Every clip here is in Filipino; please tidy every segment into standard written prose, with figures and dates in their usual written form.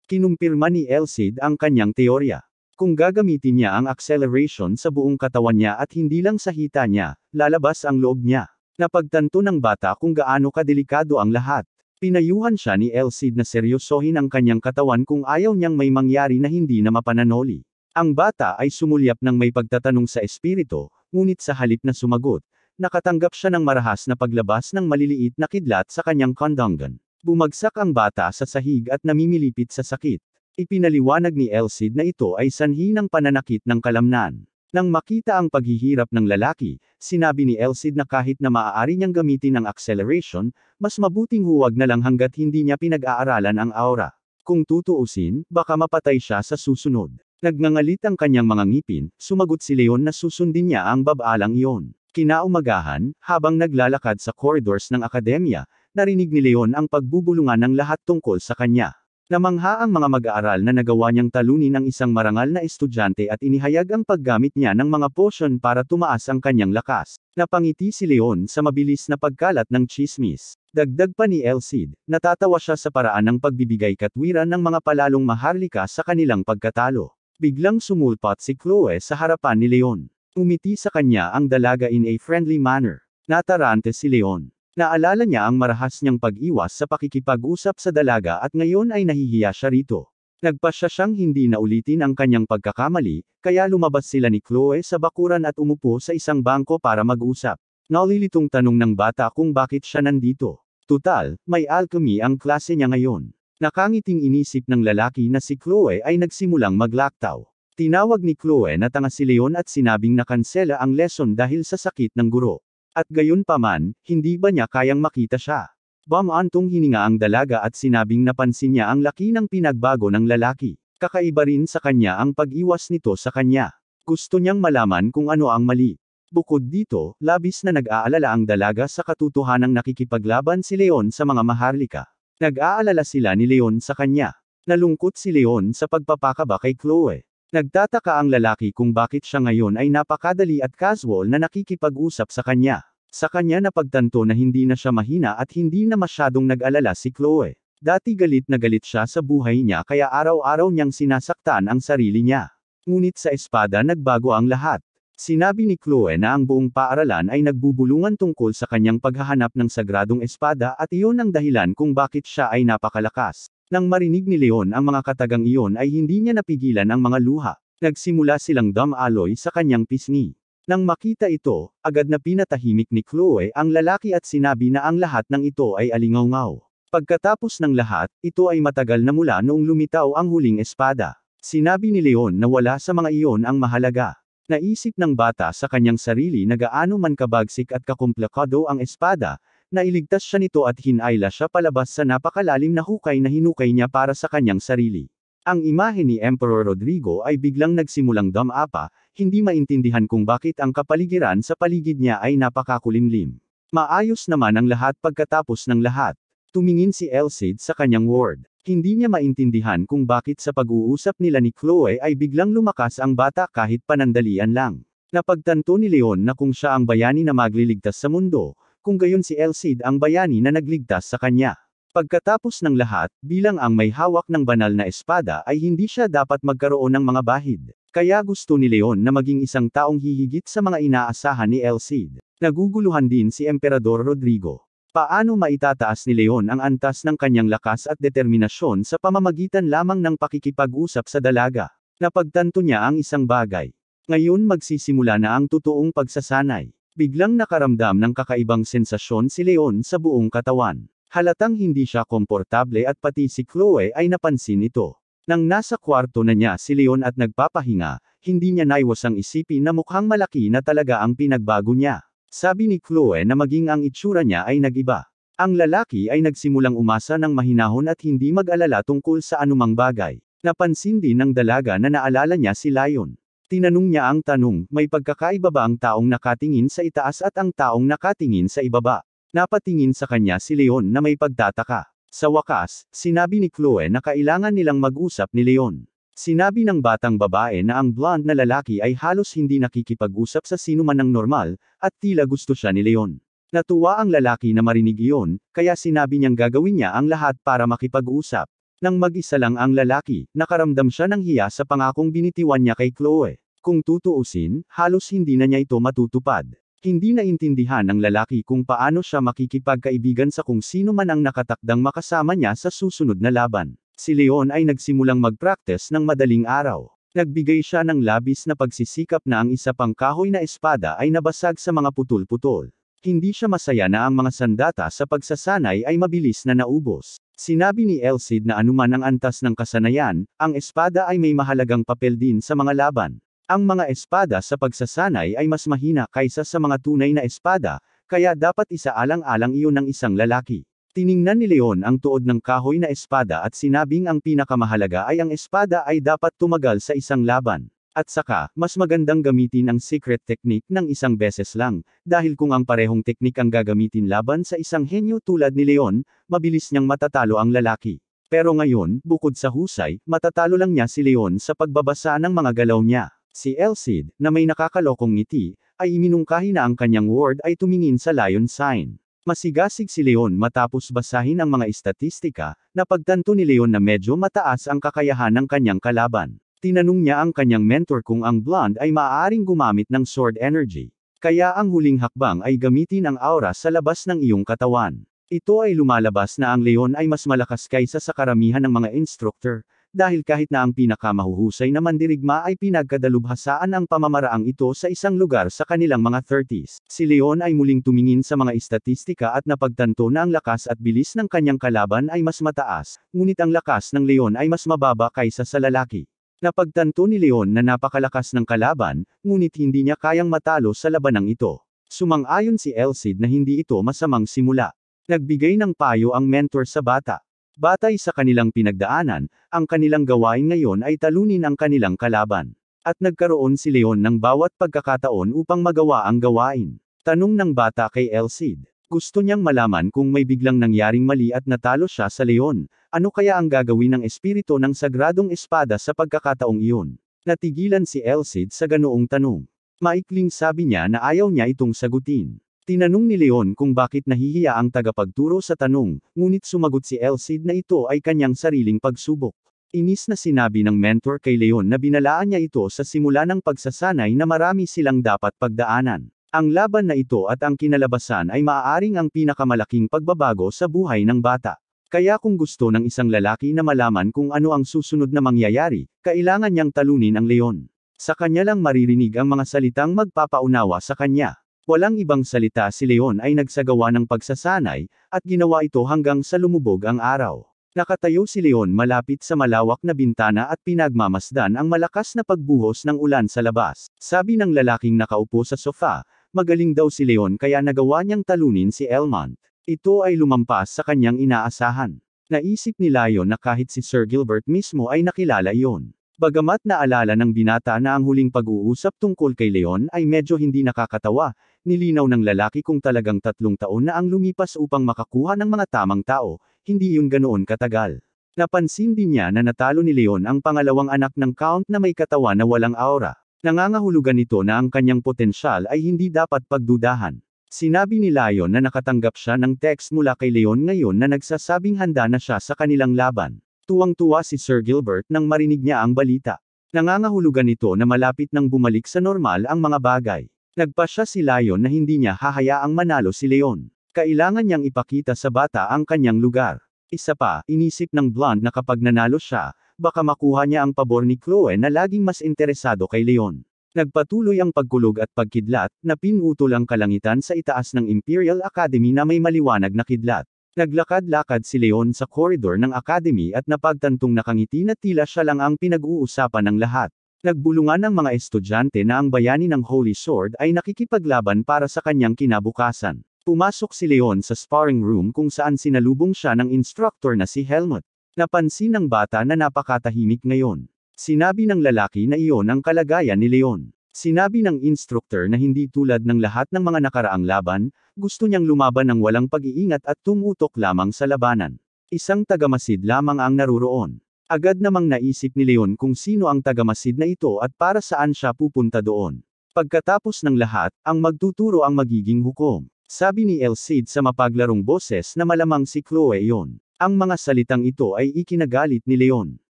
Kinumpirma ni Elcid ang kanyang teorya. Kung gagamitin niya ang acceleration sa buong katawan niya at hindi lang sa hita niya, lalabas ang loob niya. Napagtanto ng bata kung gaano kadelikado ang lahat. Pinayuhan siya ni Elcid na seryosohin ang kanyang katawan kung ayaw niyang may mangyari na hindi na mapananoli. Ang bata ay sumulyap ng may pagtatanong sa espiritu, ngunit sa halip na sumagot, nakatanggap siya ng marahas na paglabas ng maliliit na kidlat sa kanyang kondongan. Bumagsak ang bata sa sahig at namimilipit sa sakit. Ipinaliwanag ni Elcid na ito ay sanhi ng pananakit ng kalamnan. Nang makita ang paghihirap ng lalaki, sinabi ni Elcid na kahit na maaari niyang gamitin ang acceleration, mas mabuting huwag na lang hanggat hindi niya pinag-aaralan ang aura. Kung tutuusin, baka mapatay siya sa susunod. Nagngangalit ang kanyang mga ngipin, sumagot si Leon na susundin niya ang babaalang iyon. Kinaumagahan, habang naglalakad sa corridors ng akademya, narinig ni Leon ang pagbubulungan ng lahat tungkol sa kanya. Namangha ang mga mag-aaral na nagawa niyang talunin ang isang marangal na estudyante at inihayag ang paggamit niya ng mga potion para tumaas ang kanyang lakas. Napangiti si Leon sa mabilis na pagkalat ng tsismis. Dagdag pa ni Elcid, natatawa siya sa paraan ng pagbibigay katwiran ng mga palalong maharlika sa kanilang pagkatalo. Biglang sumulpot si Chloe sa harapan ni Leon. Umiti sa kanya ang dalaga in a friendly manner. Natarante si Leon. Naalala niya ang marahas niyang pag-iwas sa pakikipag-usap sa dalaga at ngayon ay nahihiya siya rito. Nagpasya siyang hindi na ulitin ang kanyang pagkakamali, kaya lumabas sila ni Chloe sa bakuran at umupo sa isang bangko para mag-usap. Nalilitong tanong ng bata kung bakit siya nandito. Tutal, may alchemy ang klase niya ngayon. Nakangiting inisip ng lalaki na si Chloe ay nagsimulang maglaktaw. Tinawag ni Chloe na tanga si Leon at sinabing nakansela ang lesson dahil sa sakit ng guro. At gayon paman, hindi ba niya kayang makita siya? Bumantong hininga ang dalaga at sinabing napansin niya ang laki ng pinagbago ng lalaki. Kakaiba rin sa kanya ang pag-iwas nito sa kanya. Gusto niyang malaman kung ano ang mali. Bukod dito, labis na nag-aalala ang dalaga sa katotohanang nakikipaglaban si Leon sa mga maharlika. Nag-aalala sila ni Leon sa kanya. Nalungkot si Leon sa pagpapakaba kay Chloe. Nagtataka ang lalaki kung bakit siya ngayon ay napakadali at casual na nakikipag-usap sa kanya. Sa kanya napagtanto na hindi na siya mahina at hindi na masyadong nag-alala si Chloe. Dati galit na galit siya sa buhay niya kaya araw-araw niyang sinasaktan ang sarili niya. Ngunit sa espada nagbago ang lahat. Sinabi ni Chloe na ang buong paaralan ay nagbubulungan tungkol sa kanyang paghahanap ng sagradong espada at iyon ang dahilan kung bakit siya ay napakalakas. Nang marinig ni Leon ang mga katagang iyon ay hindi niya napigilan ang mga luha. Nagsimula silang dumaloy sa kanyang pisngi. Nang makita ito, agad na pinatahimik ni Chloe ang lalaki at sinabi na ang lahat ng ito ay alingawngaw. Pagkatapos ng lahat, ito ay matagal na mula noong lumitaw ang huling espada. Sinabi ni Leon na wala sa mga iyon ang mahalaga. Naisip ng bata sa kanyang sarili na gaano man kabagsik at kakomplikado ang espada, nailigtas siya nito at hinayla siya palabas sa napakalalim na hukay na hinukay niya para sa kanyang sarili. Ang imahe ni Emperor Rodrigo ay biglang nagsimulang dumapa, hindi maintindihan kung bakit ang kapaligiran sa paligid niya ay napakakulimlim. Maayos naman ang lahat pagkatapos ng lahat. Tumingin si Elcid sa kanyang ward. Hindi niya maintindihan kung bakit sa pag-uusap nila ni Chloe ay biglang lumakas ang bata kahit panandalian lang. Napagtanto ni Leon na kung siya ang bayani na magliligtas sa mundo, kung gayon si Elcid ang bayani na nagligtas sa kanya. Pagkatapos ng lahat, bilang ang may hawak ng banal na espada ay hindi siya dapat magkaroon ng mga bahid. Kaya gusto ni Leon na maging isang taong hihigit sa mga inaasahan ni Elcid. Naguguluhan din si Emperador Rodrigo. Paano maitataas ni Leon ang antas ng kanyang lakas at determinasyon sa pamamagitan lamang ng pakikipag-usap sa dalaga? Napagtanto niya ang isang bagay. Ngayon magsisimula na ang totoong pagsasanay. Biglang nakaramdam ng kakaibang sensasyon si Leon sa buong katawan. Halatang hindi siya komportable at pati si Chloe ay napansin ito. Nang nasa kwarto na niya si Leon at nagpapahinga, hindi niya naiwasang isipin na mukhang malaki na talaga ang pinagbago niya. Sabi ni Chloe na maging ang itsura niya ay nag-iba. Ang lalaki ay nagsimulang umasa ng mahinahon at hindi mag-alala tungkol sa anumang bagay. Napansin din ng dalaga na naalala niya si Lion. Tinanong niya ang tanong, may pagkakaiba ba ang taong nakatingin sa itaas at ang taong nakatingin sa ibaba? Napatingin sa kanya si Leon na may pagtataka. Sa wakas, sinabi ni Chloe na kailangan nilang mag-usap ni Leon. Sinabi ng batang babae na ang blonde na lalaki ay halos hindi nakikipag-usap sa sino man ng normal, at tila gusto siya ni Leon. Natuwa ang lalaki na marinig iyon, kaya sinabi niyang gagawin niya ang lahat para makipag-usap. Nang mag-isa lang ang lalaki, nakaramdam siya ng hiya sa pangakong binitiwan niya kay Chloe. Kung tutuusin, halos hindi na niya ito matutupad. Hindi naintindihan ng lalaki kung paano siya makikipagkaibigan sa kung sino man ang nakatakdang makasama niya sa susunod na laban. Si Leon ay nagsimulang mag-practice ng madaling araw. Nagbigay siya ng labis na pagsisikap na ang isa pang kahoy na espada ay nabasag sa mga putol-putol. Hindi siya masaya na ang mga sandata sa pagsasanay ay mabilis na naubos. Sinabi ni Elcid na anuman ang antas ng kasanayan, ang espada ay may mahalagang papel din sa mga laban. Ang mga espada sa pagsasanay ay mas mahina kaysa sa mga tunay na espada, kaya dapat isaalang-alang iyon ng isang lalaki. Tiningnan ni Leon ang tuod ng kahoy na espada at sinabing ang pinakamahalaga ay ang espada ay dapat tumagal sa isang laban. At saka, mas magandang gamitin ang secret technique ng isang beses lang, dahil kung ang parehong teknik ang gagamitin laban sa isang henyo tulad ni Leon, mabilis niyang matatalo ang lalaki. Pero ngayon, bukod sa husay, matatalo lang niya si Leon sa pagbabasa ng mga galaw niya. Si Elcid, na may nakakalokong ngiti, ay iminungkahi na ang kanyang ward ay tumingin sa lion sign. Masigasig si Leon matapos basahin ang mga estatistika, napagtanto ni Leon na medyo mataas ang kakayahan ng kanyang kalaban. Tinanong niya ang kanyang mentor kung ang blonde ay maaaring gumamit ng sword energy. Kaya ang huling hakbang ay gamitin ang aura sa labas ng iyong katawan. Ito ay lumalabas na ang Leon ay mas malakas kaysa sa karamihan ng mga instructor, dahil kahit na ang pinakamahuhusay na mandirigma ay pinagkadalubhasaan ang pamamaraang ito sa isang lugar sa kanilang mga 30s. Si Leon ay muling tumingin sa mga estatistika at napagtanto na ang lakas at bilis ng kanyang kalaban ay mas mataas, ngunit ang lakas ng Leon ay mas mababa kaysa sa lalaki. Napagtanto ni Leon na napakalakas ng kalaban, ngunit hindi niya kayang matalo sa labanang ito. Sumang-ayon si Elcid na hindi ito masamang simula. Nagbigay ng payo ang mentor sa bata. Batay sa kanilang pinagdaanan, ang kanilang gawain ngayon ay talunin ang kanilang kalaban. At nagkaroon si Leon ng bawat pagkakataon upang magawa ang gawain. Tanong ng bata kay Elcid. Gusto niyang malaman kung may biglang nangyaring mali at natalo siya sa Leon, ano kaya ang gagawin ng espiritu ng sagradong espada sa pagkakataong iyon? Natigilan si Elcid sa ganoong tanong. Maikling sabi niya na ayaw niya itong sagutin. Tinanong ni Leon kung bakit nahihiya ang tagapagturo sa tanong, ngunit sumagot si Elcid na ito ay kanyang sariling pagsubok. Inis na sinabi ng mentor kay Leon na binalaan niya ito sa simula ng pagsasanay na marami silang dapat pagdaanan. Ang laban na ito at ang kinalabasan ay maaaring ang pinakamalaking pagbabago sa buhay ng bata. Kaya kung gusto ng isang lalaki na malaman kung ano ang susunod na mangyayari, kailangan niyang talunin ang Leon. Sa kanya lang maririnig ang mga salitang magpapaunawa sa kanya. Walang ibang salita si Leon ay nagsagawa ng pagsasanay, at ginawa ito hanggang sa lumubog ang araw. Nakatayo si Leon malapit sa malawak na bintana at pinagmamasdan ang malakas na pagbuhos ng ulan sa labas. Sabi ng lalaking nakaupo sa sofa, magaling daw si Leon kaya nagawa niyang talunin si Elmont. Ito ay lumampas sa kanyang inaasahan. Naisip ni Lion na kahit si Sir Gilbert mismo ay nakilala iyon. Bagamat naalala ng binata na ang huling pag-uusap tungkol kay Leon ay medyo hindi nakakatawa, nilinaw ng lalaki kung talagang 3 taon na ang lumipas upang makakuha ng mga tamang tao, hindi yun ganoon katagal. Napansin din niya na natalo ni Leon ang pangalawang anak ng Count na may katawan na walang aura. Nangangahulugan ito na ang kanyang potensyal ay hindi dapat pagdudahan. Sinabi ni Lion na nakatanggap siya ng text mula kay Leon ngayon na nagsasabing handa na siya sa kanilang laban. Tuwang-tuwa si Sir Gilbert nang marinig niya ang balita. Nangangahulugan ito na malapit nang bumalik sa normal ang mga bagay. Nagpasya si Lion na hindi niya hahayaang manalo si Leon. Kailangan niyang ipakita sa bata ang kanyang lugar. Isa pa, inisip ng blonde na kapag nanalo siya, baka makuha niya ang pabor ni Chloe na laging mas interesado kay Leon. Nagpatuloy ang pagkulog at pagkidlat, na pinutol ang kalangitan sa itaas ng Imperial Academy na may maliwanag na kidlat. Naglakad-lakad si Leon sa koridor ng Academy at napagtantong nakangiti na tila siya lang ang pinag-uusapan ng lahat. Nagbulungan ng mga estudyante na ang bayani ng Holy Sword ay nakikipaglaban para sa kanyang kinabukasan. Pumasok si Leon sa sparring room kung saan sinalubong siya ng instructor na si Helmut. Napansin ng bata na napakatahimik ngayon. Sinabi ng lalaki na iyon ang kalagayan ni Leon. Sinabi ng instructor na hindi tulad ng lahat ng mga nakaraang laban, gusto niyang lumaban ng walang pag-iingat at tumutok lamang sa labanan. Isang tagamasid lamang ang naruroon. Agad namang naisip ni Leon kung sino ang tagamasid na ito at para saan siya pupunta doon. Pagkatapos ng lahat, ang magtuturo ang magiging hukom. Sabi ni Elcid sa mapaglarong boses na malamang si Chloe iyon. Ang mga salitang ito ay ikinagalit ni Leon.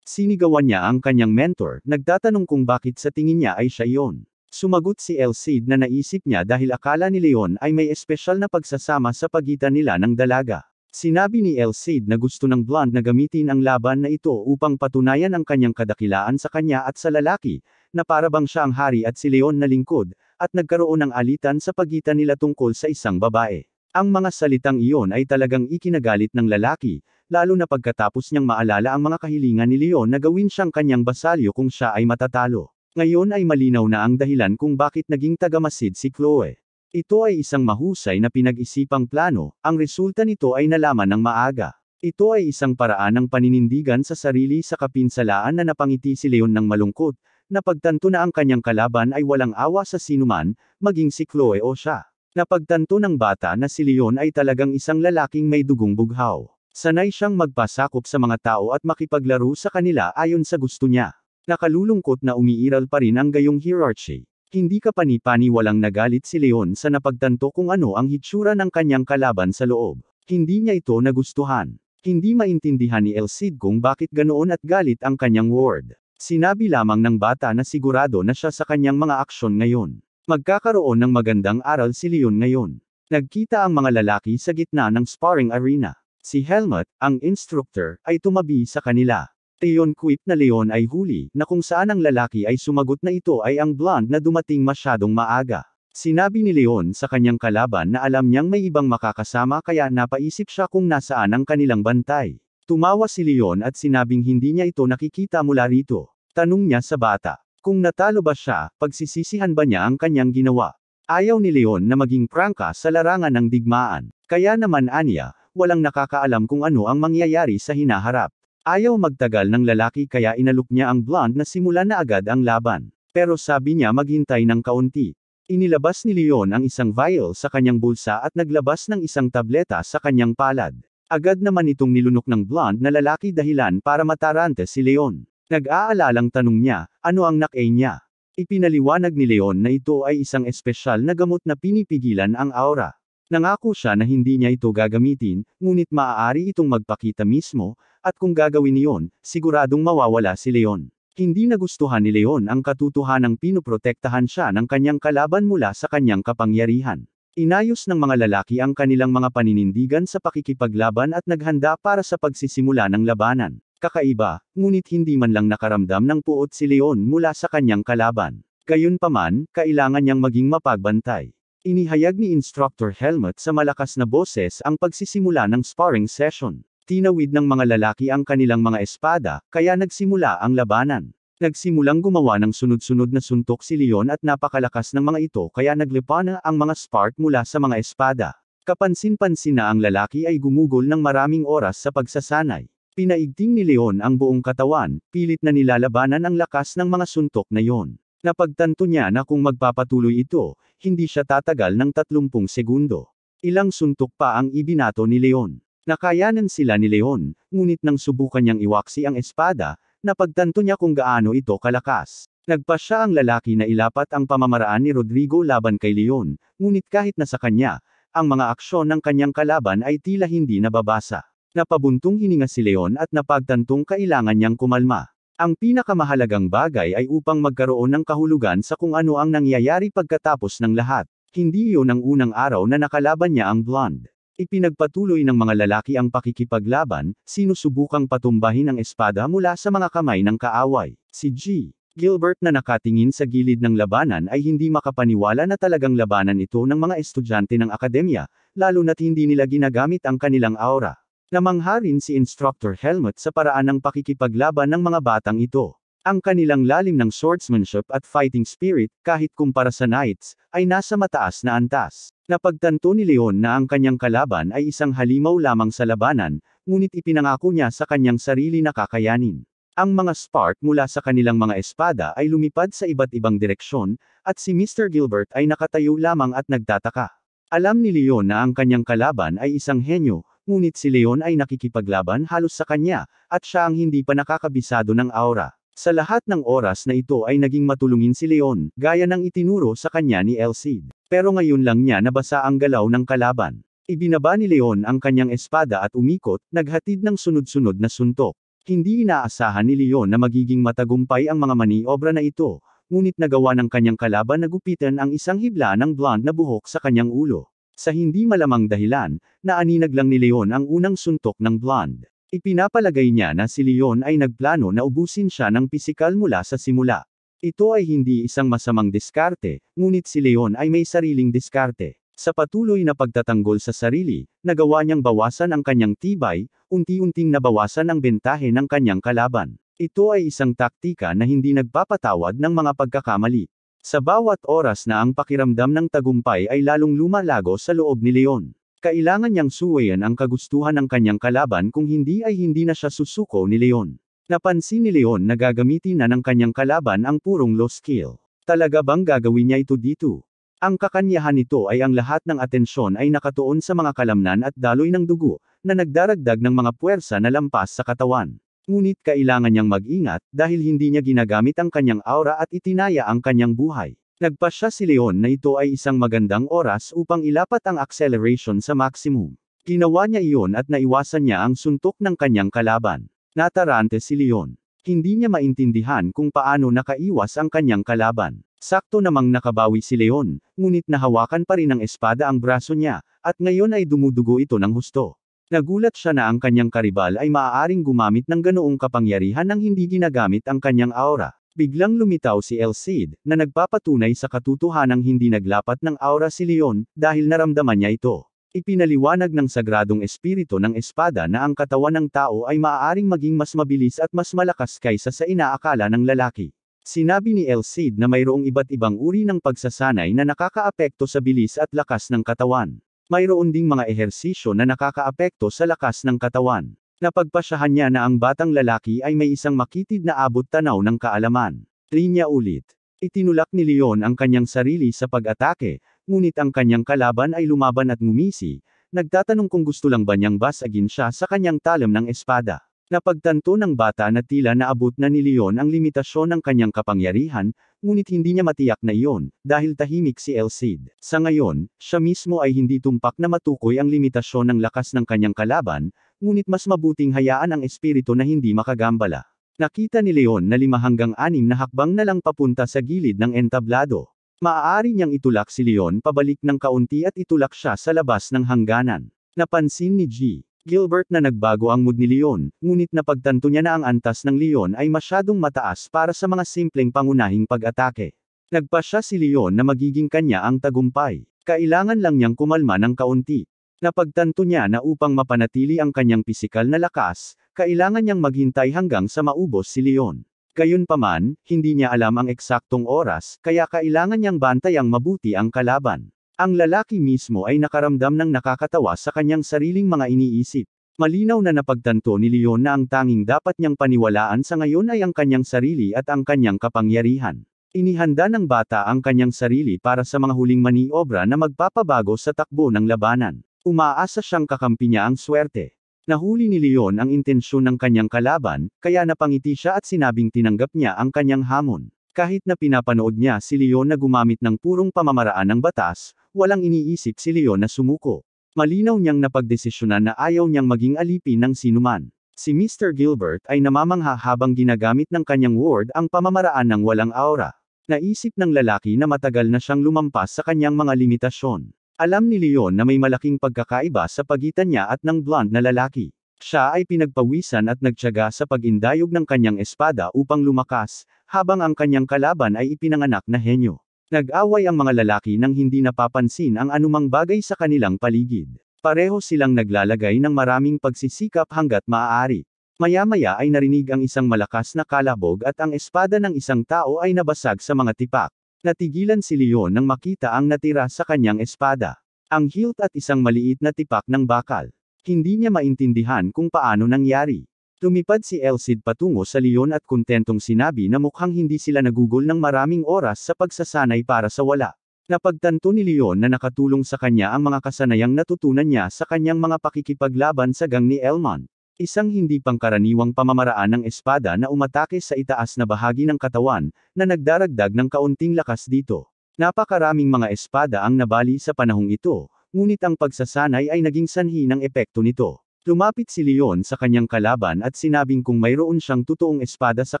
Sinigawan niya ang kanyang mentor, nagtatanong kung bakit sa tingin niya ay siya iyon. Sumagot si Elcid na naisip niya dahil akala ni Leon ay may espesyal na pagsasama sa pagitan nila ng dalaga. Sinabi ni Elcid na gusto ng blonde na gamitin ang laban na ito upang patunayan ang kanyang kadakilaan sa kanya at sa lalaki, na parabang siya ang hari at si Leon na lingkod, at nagkaroon ng alitan sa pagitan nila tungkol sa isang babae. Ang mga salitang iyon ay talagang ikinagalit ng lalaki, lalo na pagkatapos niyang maalala ang mga kahilingan ni Leon na gawin siyang kanyang basalyo kung siya ay matatalo. Ngayon ay malinaw na ang dahilan kung bakit naging tagamasid si Chloe. Ito ay isang mahusay na pinag-isipang plano, ang resulta nito ay nalaman ng maaga. Ito ay isang paraan ng paninindigan sa sarili sa kapinsalaan na napangiti si Leon ng malungkot, napagtanto na ang kanyang kalaban ay walang awa sa sinuman, maging si Chloe o siya. Napagtanto ng bata na si Leon ay talagang isang lalaking may dugong bughaw. Sanay siyang magpasakop sa mga tao at makipaglaro sa kanila ayon sa gusto niya. Nakalulungkot na umiiral pa rin ang gayong hierarchy. Hindi kapani-pani walang nagalit si Leon sa napagtanto kung ano ang hitsura ng kanyang kalaban sa loob. Hindi niya ito nagustuhan. Hindi maintindihan ni Elcid kung bakit ganoon at galit ang kanyang ward. Sinabi lamang ng bata na sigurado na siya sa kanyang mga aksyon ngayon. Magkakaroon ng magandang aral si Leon ngayon. Nagkita ang mga lalaki sa gitna ng sparring arena. Si Helmut, ang instructor, ay tumabi sa kanila. Leon quip na Leon ay huli, na kung saan ang lalaki ay sumagot na ito ay ang blonde na dumating masyadong maaga. Sinabi ni Leon sa kanyang kalaban na alam niyang may ibang makakasama kaya napaisip siya kung nasaan ang kanilang bantay. Tumawa si Leon at sinabing hindi niya ito nakikita mula rito. Tanong niya sa bata. Kung natalo ba siya, pagsisisihan ba niya ang kanyang ginawa? Ayaw ni Leon na maging prangka sa larangan ng digmaan. Kaya naman aniya, walang nakakaalam kung ano ang mangyayari sa hinaharap. Ayaw magtagal ng lalaki kaya inalok niya ang blonde na simulan na agad ang laban. Pero sabi niya maghintay ng kaunti. Inilabas ni Leon ang isang vial sa kanyang bulsa at naglabas ng isang tableta sa kanyang palad. Agad naman itong nilunok ng blonde na lalaki dahilan para matarante si Leon. Nag-aalalang tanong niya, ano ang nak-ay niya? Ipinaliwanag ni Leon na ito ay isang espesyal na gamot na pinipigilan ang aura. Nangako siya na hindi niya ito gagamitin, ngunit maaari itong magpakita mismo, at kung gagawin niyon, siguradong mawawala si Leon. Hindi nagustuhan ni Leon ang katotohanang pinuprotektahan siya ng kanyang kalaban mula sa kanyang kapangyarihan. Inayos ng mga lalaki ang kanilang mga paninindigan sa pakikipaglaban at naghanda para sa pagsisimula ng labanan. Kakaiba, ngunit hindi man lang nakaramdam ng puot si Leon mula sa kanyang kalaban. Gayunpaman, kailangan niyang maging mapagbantay. Inihayag ni Instructor Helmut sa malakas na boses ang pagsisimula ng sparring session. Tinawid ng mga lalaki ang kanilang mga espada, kaya nagsimula ang labanan. Nagsimulang gumawa ng sunod-sunod na suntok si Leon at napakalakas ng mga ito kaya naglipa na ang mga spark mula sa mga espada. Kapansin-pansin na ang lalaki ay gumugol ng maraming oras sa pagsasanay. Pinaigting ni Leon ang buong katawan, pilit na nilalabanan ang lakas ng mga suntok na yon. Napagtanto niya na kung magpapatuloy ito, hindi siya tatagal ng 30 segundo. Ilang suntok pa ang ibinato ni Leon. Nakayanan sila ni Leon, ngunit nang subukan niyang iwaksi ang espada, napagtanto niya kung gaano ito kalakas. Nagpasya ang lalaki na ilapat ang pamamaraan ni Rodrigo laban kay Leon, ngunit kahit na sa kanya, ang mga aksyon ng kanyang kalaban ay tila hindi nababasa. Napabuntong hininga si Leon at napagtantong kailangan niyang kumalma. Ang pinakamahalagang bagay ay upang magkaroon ng kahulugan sa kung ano ang nangyayari pagkatapos ng lahat. Hindi iyon ang unang araw na nakalaban niya ang blonde. Ipinagpatuloy ng mga lalaki ang pakikipaglaban, sinusubukang patumbahin ang espada mula sa mga kamay ng kaaway. Si G. Gilbert na nakatingin sa gilid ng labanan ay hindi makapaniwala na talagang labanan ito ng mga estudyante ng akademya, lalo na't hindi nila ginagamit ang kanilang aura. Namangha rin si Instructor Helmut sa paraan ng pakikipaglaban ng mga batang ito. Ang kanilang lalim ng swordsmanship at fighting spirit, kahit kumpara sa knights, ay nasa mataas na antas. Napagtanto ni Leon na ang kanyang kalaban ay isang halimaw lamang sa labanan, ngunit ipinangako niya sa kanyang sarili na kakayanin. Ang mga spark mula sa kanilang mga espada ay lumipad sa iba't ibang direksyon, at si Mr. Gilbert ay nakatayo lamang at nagtataka. Alam ni Leon na ang kanyang kalaban ay isang henyo, ngunit si Leon ay nakikipaglaban halos sa kanya, at siya ang hindi pa nakakabisado ng aura. Sa lahat ng oras na ito ay naging matulungin si Leon, gaya ng itinuro sa kanya ni Elcid. Pero ngayon lang niya nabasa ang galaw ng kalaban. Ibinaba ni Leon ang kanyang espada at umikot, naghatid ng sunod-sunod na suntok. Hindi inaasahan ni Leon na magiging matagumpay ang mga maniobra na ito, ngunit nagawa ng kanyang kalaban na gupitan ang isang hibla ng blonde na buhok sa kanyang ulo. Sa hindi malamang dahilan, naaninag lang ni Leon ang unang suntok ng blonde. Ipinapalagay niya na si Leon ay nagplano na ubusin siya ng pisikal mula sa simula. Ito ay hindi isang masamang diskarte, ngunit si Leon ay may sariling diskarte. Sa patuloy na pagtatanggol sa sarili, nagawa niyang bawasan ang kanyang tibay, unti-unting nabawasan ang bentahe ng kanyang kalaban. Ito ay isang taktika na hindi nagpapatawad ng mga pagkakamali. Sa bawat oras na ang pakiramdam ng tagumpay ay lalong lumalago sa loob ni Leon. Kailangan niyang suwayan ang kagustuhan ng kanyang kalaban kung hindi ay hindi na siya susuko ni Leon. Napansin ni Leon na gagamitin na ng kanyang kalaban ang purong low skill. Talaga bang gagawin niya ito dito? Ang kakanyahan nito ay ang lahat ng atensyon ay nakatuon sa mga kalamnan at daloy ng dugo, na nagdaragdag ng mga puwersa na lampas sa katawan. Ngunit kailangan niyang mag-ingat, dahil hindi niya ginagamit ang kanyang aura at itinaya ang kanyang buhay. Nagpasya si Leon na ito ay isang magandang oras upang ilapat ang acceleration sa maximum. Ginawa niya iyon at naiwasan niya ang suntok ng kanyang kalaban. Natarante si Leon. Hindi niya maintindihan kung paano nakaiwas ang kanyang kalaban. Sakto namang nakabawi si Leon, ngunit nahawakan pa rin ng espada ang braso niya, at ngayon ay dumudugo ito ng husto. Nagulat siya na ang kanyang karibal ay maaaring gumamit ng ganoong kapangyarihan nang hindi ginagamit ang kanyang aura. Biglang lumitaw si El Cid, na nagpapatunay sa katotohanang hindi naglapat ng aura si Leon, dahil naramdaman niya ito. Ipinaliwanag ng sagradong espiritu ng espada na ang katawan ng tao ay maaaring maging mas mabilis at mas malakas kaysa sa inaakala ng lalaki. Sinabi ni El Cid na mayroong iba't ibang uri ng pagsasanay na nakakaapekto sa bilis at lakas ng katawan. Mayroon ding mga ehersisyo na nakakaapekto sa lakas ng katawan. Napagpasyahan niya na ang batang lalaki ay may isang makitid na abot tanaw ng kaalaman. Linya ulit. Itinulak ni Leon ang kanyang sarili sa pag-atake, ngunit ang kanyang kalaban ay lumaban at ngumisi, nagtatanong kung gusto lang ba niyang basagin siya sa kanyang talam ng espada. Napagtanto ng bata na tila naabot na ni Leon ang limitasyon ng kanyang kapangyarihan, ngunit hindi niya matiyak na iyon, dahil tahimik si El Cid. Sa ngayon, siya mismo ay hindi tumpak na matukoy ang limitasyon ng lakas ng kanyang kalaban, ngunit mas mabuting hayaan ang espiritu na hindi makagambala. Nakita ni Leon na 5 hanggang 6 na hakbang na lang papunta sa gilid ng entablado. Maaari niyang itulak si Leon pabalik ng kaunti at itulak siya sa labas ng hangganan. Napansin ni G. Gilbert na nagbago ang mood ni Leon, ngunit napagtanto niya na ang antas ng Leon ay masyadong mataas para sa mga simpleng pangunahing pag-atake. Nagpasya si Leon na magiging kanya ang tagumpay. Kailangan lang niyang kumalma ng kaunti. Napagtanto niya na upang mapanatili ang kanyang pisikal na lakas, kailangan niyang maghintay hanggang sa maubos si Leon. Gayunpaman, hindi niya alam ang eksaktong oras, kaya kailangan niyang bantayang mabuti ang kalaban. Ang lalaki mismo ay nakaramdam ng nakakatawa sa kanyang sariling mga iniisip. Malinaw na napagtanto ni Leon na ang tanging dapat niyang paniwalaan sa ngayon ay ang kanyang sarili at ang kanyang kapangyarihan. Inihanda ng bata ang kanyang sarili para sa mga huling maniobra na magpapabago sa takbo ng labanan. Umaasa siyang kakampi niya ang swerte. Nahuli ni Leon ang intensyon ng kanyang kalaban, kaya napangiti siya at sinabing tinanggap niya ang kanyang hamon. Kahit na pinapanood niya si Leon na gumamit ng purong pamamaraan ng batas, walang iniisip si Leon na sumuko. Malinaw niyang napagdesisyonan na ayaw niyang maging alipin ng sinuman. Si Mr. Gilbert ay namamangha habang ginagamit ng kanyang ward ang pamamaraan ng walang aura. Naisip ng lalaki na matagal na siyang lumampas sa kanyang mga limitasyon. Alam ni Leon na may malaking pagkakaiba sa pagitan niya at ng blonde na lalaki. Siya ay pinagpawisan at nagtiyaga sa pag-indayog ng kanyang espada upang lumakas, habang ang kanyang kalaban ay ipinanganak na henyo. Nag-away ang mga lalaki nang hindi napapansin ang anumang bagay sa kanilang paligid. Pareho silang naglalagay ng maraming pagsisikap hanggat maaari. Maya-maya ay narinig ang isang malakas na kalabog at ang espada ng isang tao ay nabasag sa mga tipak. Natigilan si Leon nang makita ang natira sa kanyang espada. Ang hilt at isang maliit na tipak ng bakal. Hindi niya maintindihan kung paano nangyari. Lumipad si El Cid patungo sa Leon at kontentong sinabi na mukhang hindi sila nagugol ng maraming oras sa pagsasanay para sa wala. Napagtanto ni Leon na nakatulong sa kanya ang mga kasanayang natutunan niya sa kanyang mga pakikipaglaban sa gang ni Elmont. Isang hindi pangkaraniwang pamamaraan ng espada na umatake sa itaas na bahagi ng katawan, na nagdaragdag ng kaunting lakas dito. Napakaraming mga espada ang nabali sa panahong ito, ngunit ang pagsasanay ay naging sanhi ng epekto nito. Lumapit si Leon sa kanyang kalaban at sinabing kung mayroon siyang totoong espada sa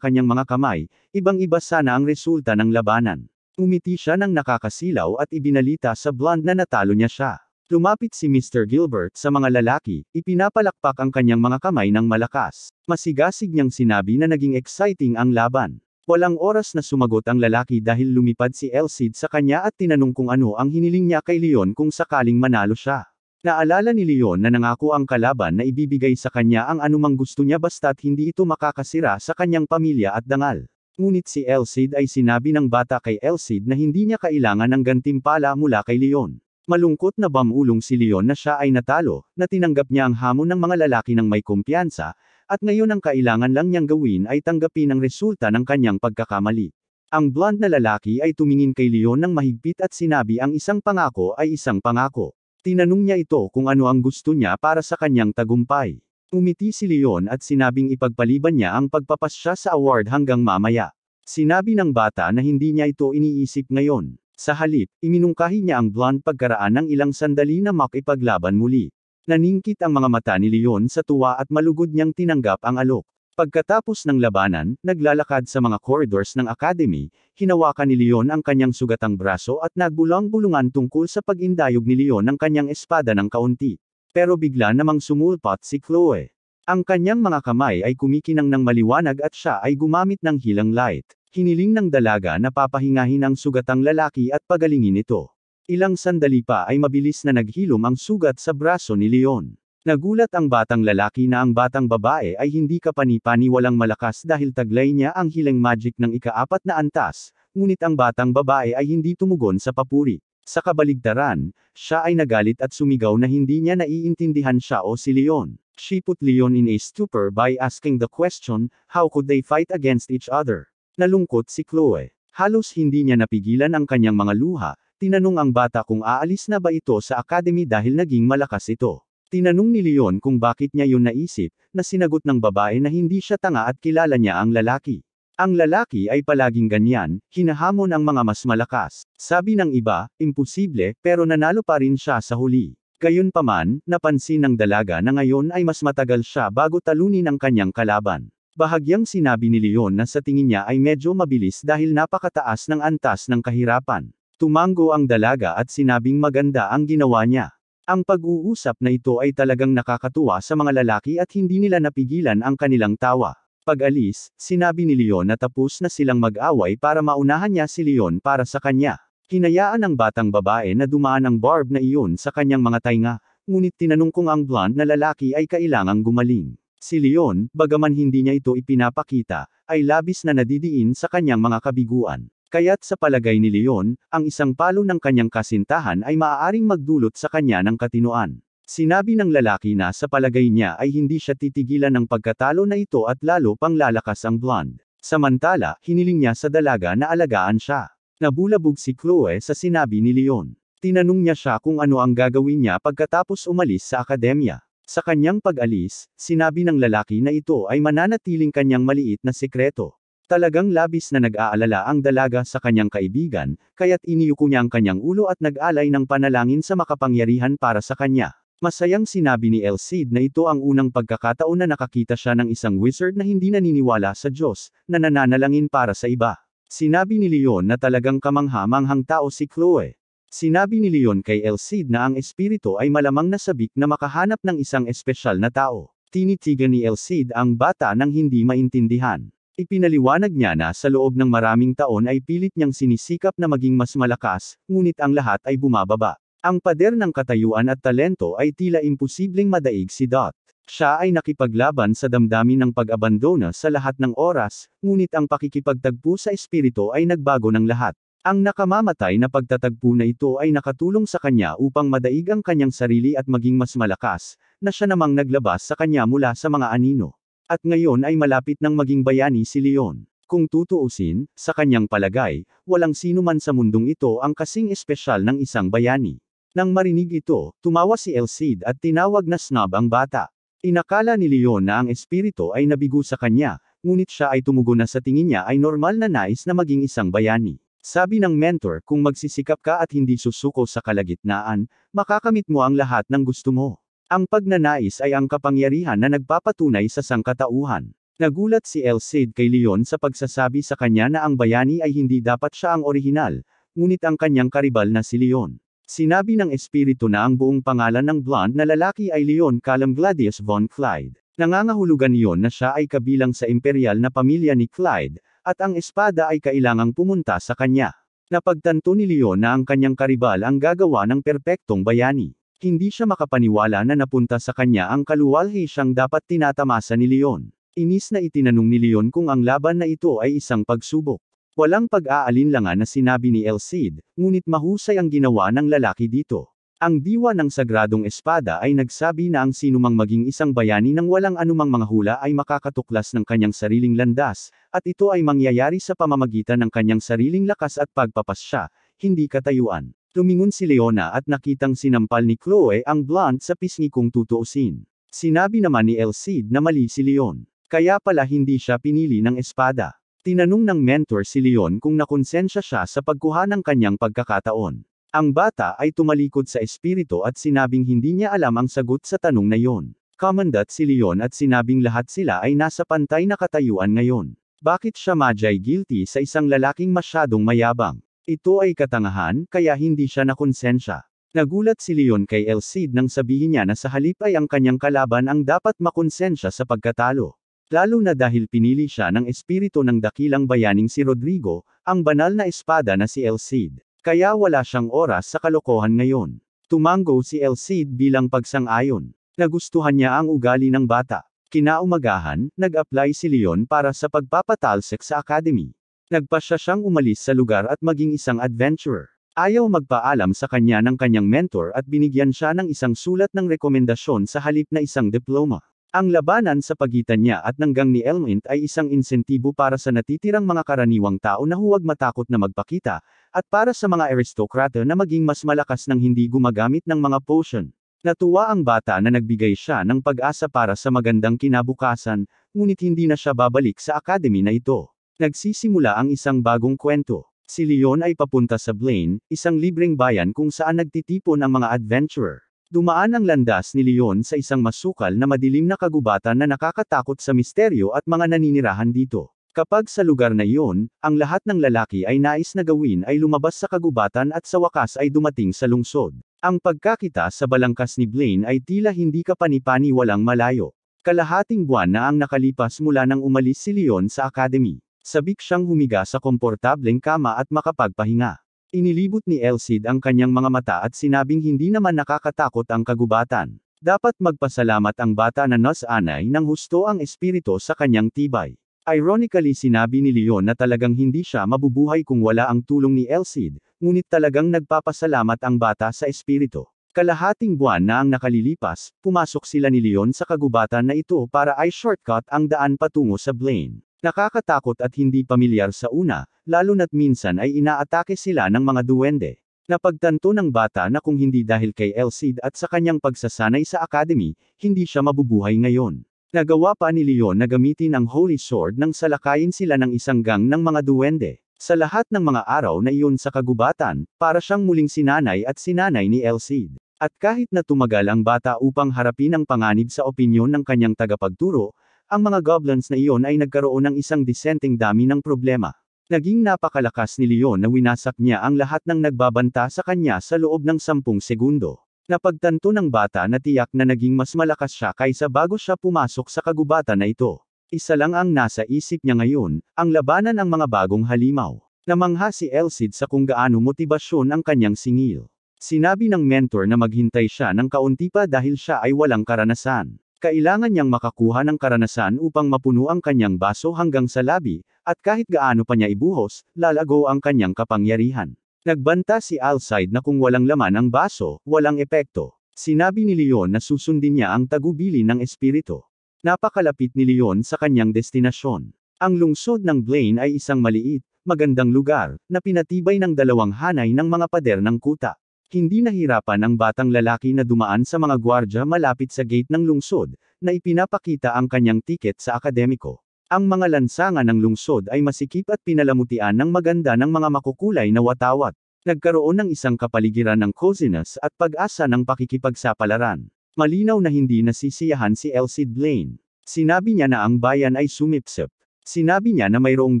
kanyang mga kamay, ibang-iba sana ang resulta ng labanan. Umiti siya ng nakakasilaw at ibinalita sa blonde na natalo niya siya. Lumapit si Mr. Gilbert sa mga lalaki, ipinapalakpak ang kanyang mga kamay ng malakas. Masigasig niyang sinabi na naging exciting ang laban. Walang oras na sumagot ang lalaki dahil lumipad si Elcid sa kanya at tinanong kung ano ang hiniling niya kay Leon kung sakaling manalo siya. Naalala ni Leon na nangako ang kalaban na ibibigay sa kanya ang anumang gusto niya basta't hindi ito makakasira sa kanyang pamilya at dangal. Ngunit si Elcid ay sinabi ng bata kay Elcid na hindi niya kailangan ng gantimpala mula kay Leon. Malungkot na bamulong si Leon na siya ay natalo, na tinanggap niya ang hamon ng mga lalaki ng may kumpiyansa, at ngayon ang kailangan lang niyang gawin ay tanggapin ang resulta ng kanyang pagkakamali. Ang blonde na lalaki ay tumingin kay Leon ng mahigpit at sinabi ang isang pangako ay isang pangako. Tinanong niya ito kung ano ang gusto niya para sa kanyang tagumpay. Umiti si Leon at sinabing ipagpaliban niya ang pagpapasya sa award hanggang mamaya. Sinabi ng bata na hindi niya ito iniisip ngayon. Sa halip, iminungkahi niya ang blonde pagkaraan ng ilang sandali na makipaglaban muli. Naningkit ang mga mata ni Leon sa tuwa at malugod niyang tinanggap ang alok. Pagkatapos ng labanan, naglalakad sa mga corridors ng academy, hinawakan ni Leon ang kanyang sugatang braso at nagbulang-bulungan tungkol sa pag-indayog ni Leon ng kanyang espada ng kaunti. Pero bigla namang sumulpot si Chloe. Ang kanyang mga kamay ay kumikinang ng maliwanag at siya ay gumamit ng hilang light. Hiniling ng dalaga na papahingahin ang sugatang lalaki at pagalingin ito. Ilang sandali pa ay mabilis na naghilom ang sugat sa braso ni Leon. Nagulat ang batang lalaki na ang batang babae ay hindi kapani-paniwalang malakas dahil taglay niya ang healing magic ng ika-4 na antas, ngunit ang batang babae ay hindi tumugon sa papuri. Sa kabaligtaran, siya ay nagalit at sumigaw na hindi niya naiintindihan siya o si Leon. She put Leon in a stupor by asking the question, how could they fight against each other? Nalungkot si Chloe. Halos hindi niya napigilan ang kanyang mga luha, tinanong ang bata kung aalis na ba ito sa academy dahil naging malakas ito. Tinanong ni Leon kung bakit niya yun naisip, na sinagot ng babae na hindi siya tanga at kilala niya ang lalaki. Ang lalaki ay palaging ganyan, hinahamon ang mga mas malakas. Sabi ng iba, imposible, pero nanalo pa rin siya sa huli. Gayunpaman, napansin ng dalaga na ngayon ay mas matagal siya bago talunin ang kanyang kalaban. Bahagyang sinabi ni Leon na sa tingin niya ay medyo mabilis dahil napakataas ng antas ng kahirapan. Tumango ang dalaga at sinabing maganda ang ginawa niya. Ang pag-uusap na ito ay talagang nakakatuwa sa mga lalaki at hindi nila napigilan ang kanilang tawa. Pag-alis, sinabi ni Leon na tapos na silang mag-away para maunahan niya si Leon para sa kanya. Hinayaan ng batang babae na dumaan ang barb na iyon sa kanyang mga tainga, ngunit tinanong kung ang blonde na lalaki ay kailangang gumaling. Si Leon, bagaman hindi niya ito ipinapakita, ay labis na nadidiin sa kanyang mga kabiguan. Kaya't sa palagay ni Leon, ang isang palo ng kanyang kasintahan ay maaaring magdulot sa kanya ng katinuan. Sinabi ng lalaki na sa palagay niya ay hindi siya titigilan ng pagkatalo na ito at lalo pang lalakas ang blonde. Samantala, hiniling niya sa dalaga na alagaan siya. Nabulabog si Chloe sa sinabi ni Leon. Tinanong niya siya kung ano ang gagawin niya pagkatapos umalis sa akademya. Sa kanyang pag-alis, sinabi ng lalaki na ito ay mananatiling kanyang maliit na sekreto. Talagang labis na nag-aalala ang dalaga sa kanyang kaibigan, kaya't iniyuko niya ang kanyang ulo at nag-alay ng panalangin sa makapangyarihan para sa kanya. Masayang sinabi ni Elcid na ito ang unang pagkakataon na nakakita siya ng isang wizard na hindi naniniwala sa Diyos, na nananalangin para sa iba. Sinabi ni Leon na talagang kamangha-manghang tao si Chloe. Sinabi ni Leon kay Elcid na ang espiritu ay malamang nasabik na makahanap ng isang espesyal na tao. Tinitigan ni Elcid ang bata nang hindi maintindihan. Ipinaliwanag niya na sa loob ng maraming taon ay pilit niyang sinisikap na maging mas malakas, ngunit ang lahat ay bumababa. Ang pader ng katayuan at talento ay tila imposibleng madaig si Dot. Siya ay nakipaglaban sa damdamin ng pag-abandona sa lahat ng oras, ngunit ang pakikipagtagpo sa espiritu ay nagbago ng lahat. Ang nakamamatay na pagtatagpo na ito ay nakatulong sa kanya upang madaig ang kanyang sarili at maging mas malakas, na siya namang naglabas sa kanya mula sa mga anino. At ngayon ay malapit nang maging bayani si Leon. Kung tutuusin, sa kanyang palagay, walang sino man sa mundong ito ang kasing espesyal ng isang bayani. Nang marinig ito, tumawa si Elcid at tinawag na snob ang bata. Inakala ni Leon na ang espiritu ay nabigo sa kanya, ngunit siya ay tumugon na sa tingin niya ay normal na nais na maging isang bayani. Sabi ng mentor, kung magsisikap ka at hindi susuko sa kalagitnaan, makakamit mo ang lahat ng gusto mo. Ang pagnanais ay ang kapangyarihan na nagpapatunay sa sangkatauhan. Nagulat si El Cid kay Leon sa pagsasabi sa kanya na ang bayani ay hindi dapat siya ang orihinal, ngunit ang kanyang karibal na si Leon. Sinabi ng espiritu na ang buong pangalan ng blonde na lalaki ay Leon Callum Gladius von Clyde. Nangangahulugan iyon na siya ay kabilang sa imperial na pamilya ni Clyde, at ang espada ay kailangang pumunta sa kanya. Napagtanto ni Leon na ang kanyang karibal ang gagawa ng perpektong bayani. Hindi siya makapaniwala na napunta sa kanya ang kaluwalhati siyang dapat tinatamasa ni Leon. Inis na itinanong ni Leon kung ang laban na ito ay isang pagsubok. Walang pag-aalinlangan na sinabi ni El Cid, ngunit mahusay ang ginawa ng lalaki dito. Ang diwa ng sagradong espada ay nagsabi na ang sinumang maging isang bayani ng walang anumang mga hula ay makakatuklas ng kanyang sariling landas, at ito ay mangyayari sa pamamagitan ng kanyang sariling lakas at pagpapasya, hindi katayuan. Lumingon si Leona at nakitang sinampal ni Chloe ang blonde sa pisngi kung tutuusin. Sinabi naman ni El Cid na mali si Leon. Kaya pala hindi siya pinili ng espada. Tinanong ng mentor si Leon kung nakonsensya siya sa pagkuha ng kanyang pagkakataon. Ang bata ay tumalikod sa espiritu at sinabing hindi niya alam ang sagot sa tanong na iyon. Kumandat si Leon at sinabing lahat sila ay nasa pantay na katayuan ngayon. Bakit siya majay guilty sa isang lalaking masyadong mayabang? Ito ay katangahan, kaya hindi siya nakonsensya. Nagulat si Leon kay El Cid nang sabihin niya na sa halip ay ang kanyang kalaban ang dapat makonsensya sa pagkatalo. Lalo na dahil pinili siya ng espiritu ng dakilang bayaning si Rodrigo, ang banal na espada na si El Cid. Kaya wala siyang oras sa kalokohan ngayon. Tumango si El Cid bilang pagsang-ayon. Nagustuhan niya ang ugali ng bata. Kinaumagahan, nag-apply si Leon para sa pagpapatalsik sa academy. Nagpasya siyang umalis sa lugar at maging isang adventurer. Ayaw magpaalam sa kanya ng kanyang mentor at binigyan siya ng isang sulat ng rekomendasyon sa halip na isang diploma. Ang labanan sa pagitan niya at nanggang ni Elmint ay isang insentibo para sa natitirang mga karaniwang tao na huwag matakot na magpakita, at para sa mga aristokrata na maging mas malakas nang hindi gumagamit ng mga potion. Natuwa ang bata na nagbigay siya ng pag-asa para sa magandang kinabukasan, ngunit hindi na siya babalik sa academy na ito. Nagsisimula ang isang bagong kwento. Si Leon ay papunta sa Blaine, isang libreng bayan kung saan nagtitipon ang mga adventurer. Dumaan ang landas ni Leon sa isang masukal na madilim na kagubatan na nakakatakot sa misteryo at mga naninirahan dito. Kapag sa lugar na iyon, ang lahat ng lalaki ay nais na gawin ay lumabas sa kagubatan at sa wakas ay dumating sa lungsod. Ang pagkakita sa balangkas ni Blaine ay tila hindi kapani-pani walang malayo. Kalahating buwan na ang nakalipas mula nang umalis si Leon sa academy. Sabik siyang humiga sa komportableng kama at makapagpahinga. Inilibot ni El Cid ang kanyang mga mata at sinabing hindi naman nakakatakot ang kagubatan. Dapat magpasalamat ang bata na nasanay ng husto ang espiritu sa kanyang tibay. Ironically sinabi ni Leon na talagang hindi siya mabubuhay kung wala ang tulong ni El Cid, ngunit talagang nagpapasalamat ang bata sa espiritu. Kalahating buwan na ang nakalilipas, pumasok sila ni Leon sa kagubatan na ito para ay shortcut ang daan patungo sa Blaine. Nakakatakot at hindi pamilyar sa una, lalo na't minsan ay inaatake sila ng mga duwende. Napagtanto ng bata na kung hindi dahil kay El Cid at sa kanyang pagsasanay sa academy, hindi siya mabubuhay ngayon. Nagawa pa ni Leon na gamitin ang Holy Sword nang salakayin sila ng isang gang ng mga duwende. Sa lahat ng mga araw na iyon sa kagubatan, para siyang muling sinanay at sinanay ni El Cid. At kahit na tumagal ang bata upang harapin ang panganib sa opinyon ng kanyang tagapagturo, ang mga goblins na iyon ay nagkaroon ng isang disenteng dami ng problema. Naging napakalakas ni Leon na winasak niya ang lahat ng nagbabanta sa kanya sa loob ng 10 segundo. Napagtanto ng bata na tiyak na naging mas malakas siya kaysa bago siya pumasok sa kagubatan na ito. Isa lang ang nasa isip niya ngayon, ang labanan ang mga bagong halimaw. Namangha si El Cid sa kung gaano motibasyon ang kanyang singil. Sinabi ng mentor na maghintay siya ng kaunti pa dahil siya ay walang karanasan. Kailangan niyang makakuha ng karanasan upang mapuno ang kanyang baso hanggang sa labi, at kahit gaano pa niya ibuhos, lalago ang kanyang kapangyarihan. Nagbanta si Alcide na kung walang laman ang baso, walang epekto. Sinabi ni Leon na susundin niya ang tagubilin ng espiritu. Napakalapit ni Leon sa kanyang destinasyon. Ang lungsod ng Blaine ay isang maliit, magandang lugar, na pinatibay ng dalawang hanay ng mga pader ng kuta. Hindi nahirapan ang batang lalaki na dumaan sa mga gwardya malapit sa gate ng lungsod, na ipinapakita ang kanyang tiket sa akademiko. Ang mga lansangan ng lungsod ay masikip at pinalamutian ng maganda ng mga makukulay na watawat. Nagkaroon ng isang kapaligiran ng coziness at pag-asa ng pakikipagsapalaran. Malinaw na hindi nasisiyahan si Elsie Blaine. Sinabi niya na ang bayan ay sumipsip. Sinabi niya na mayroong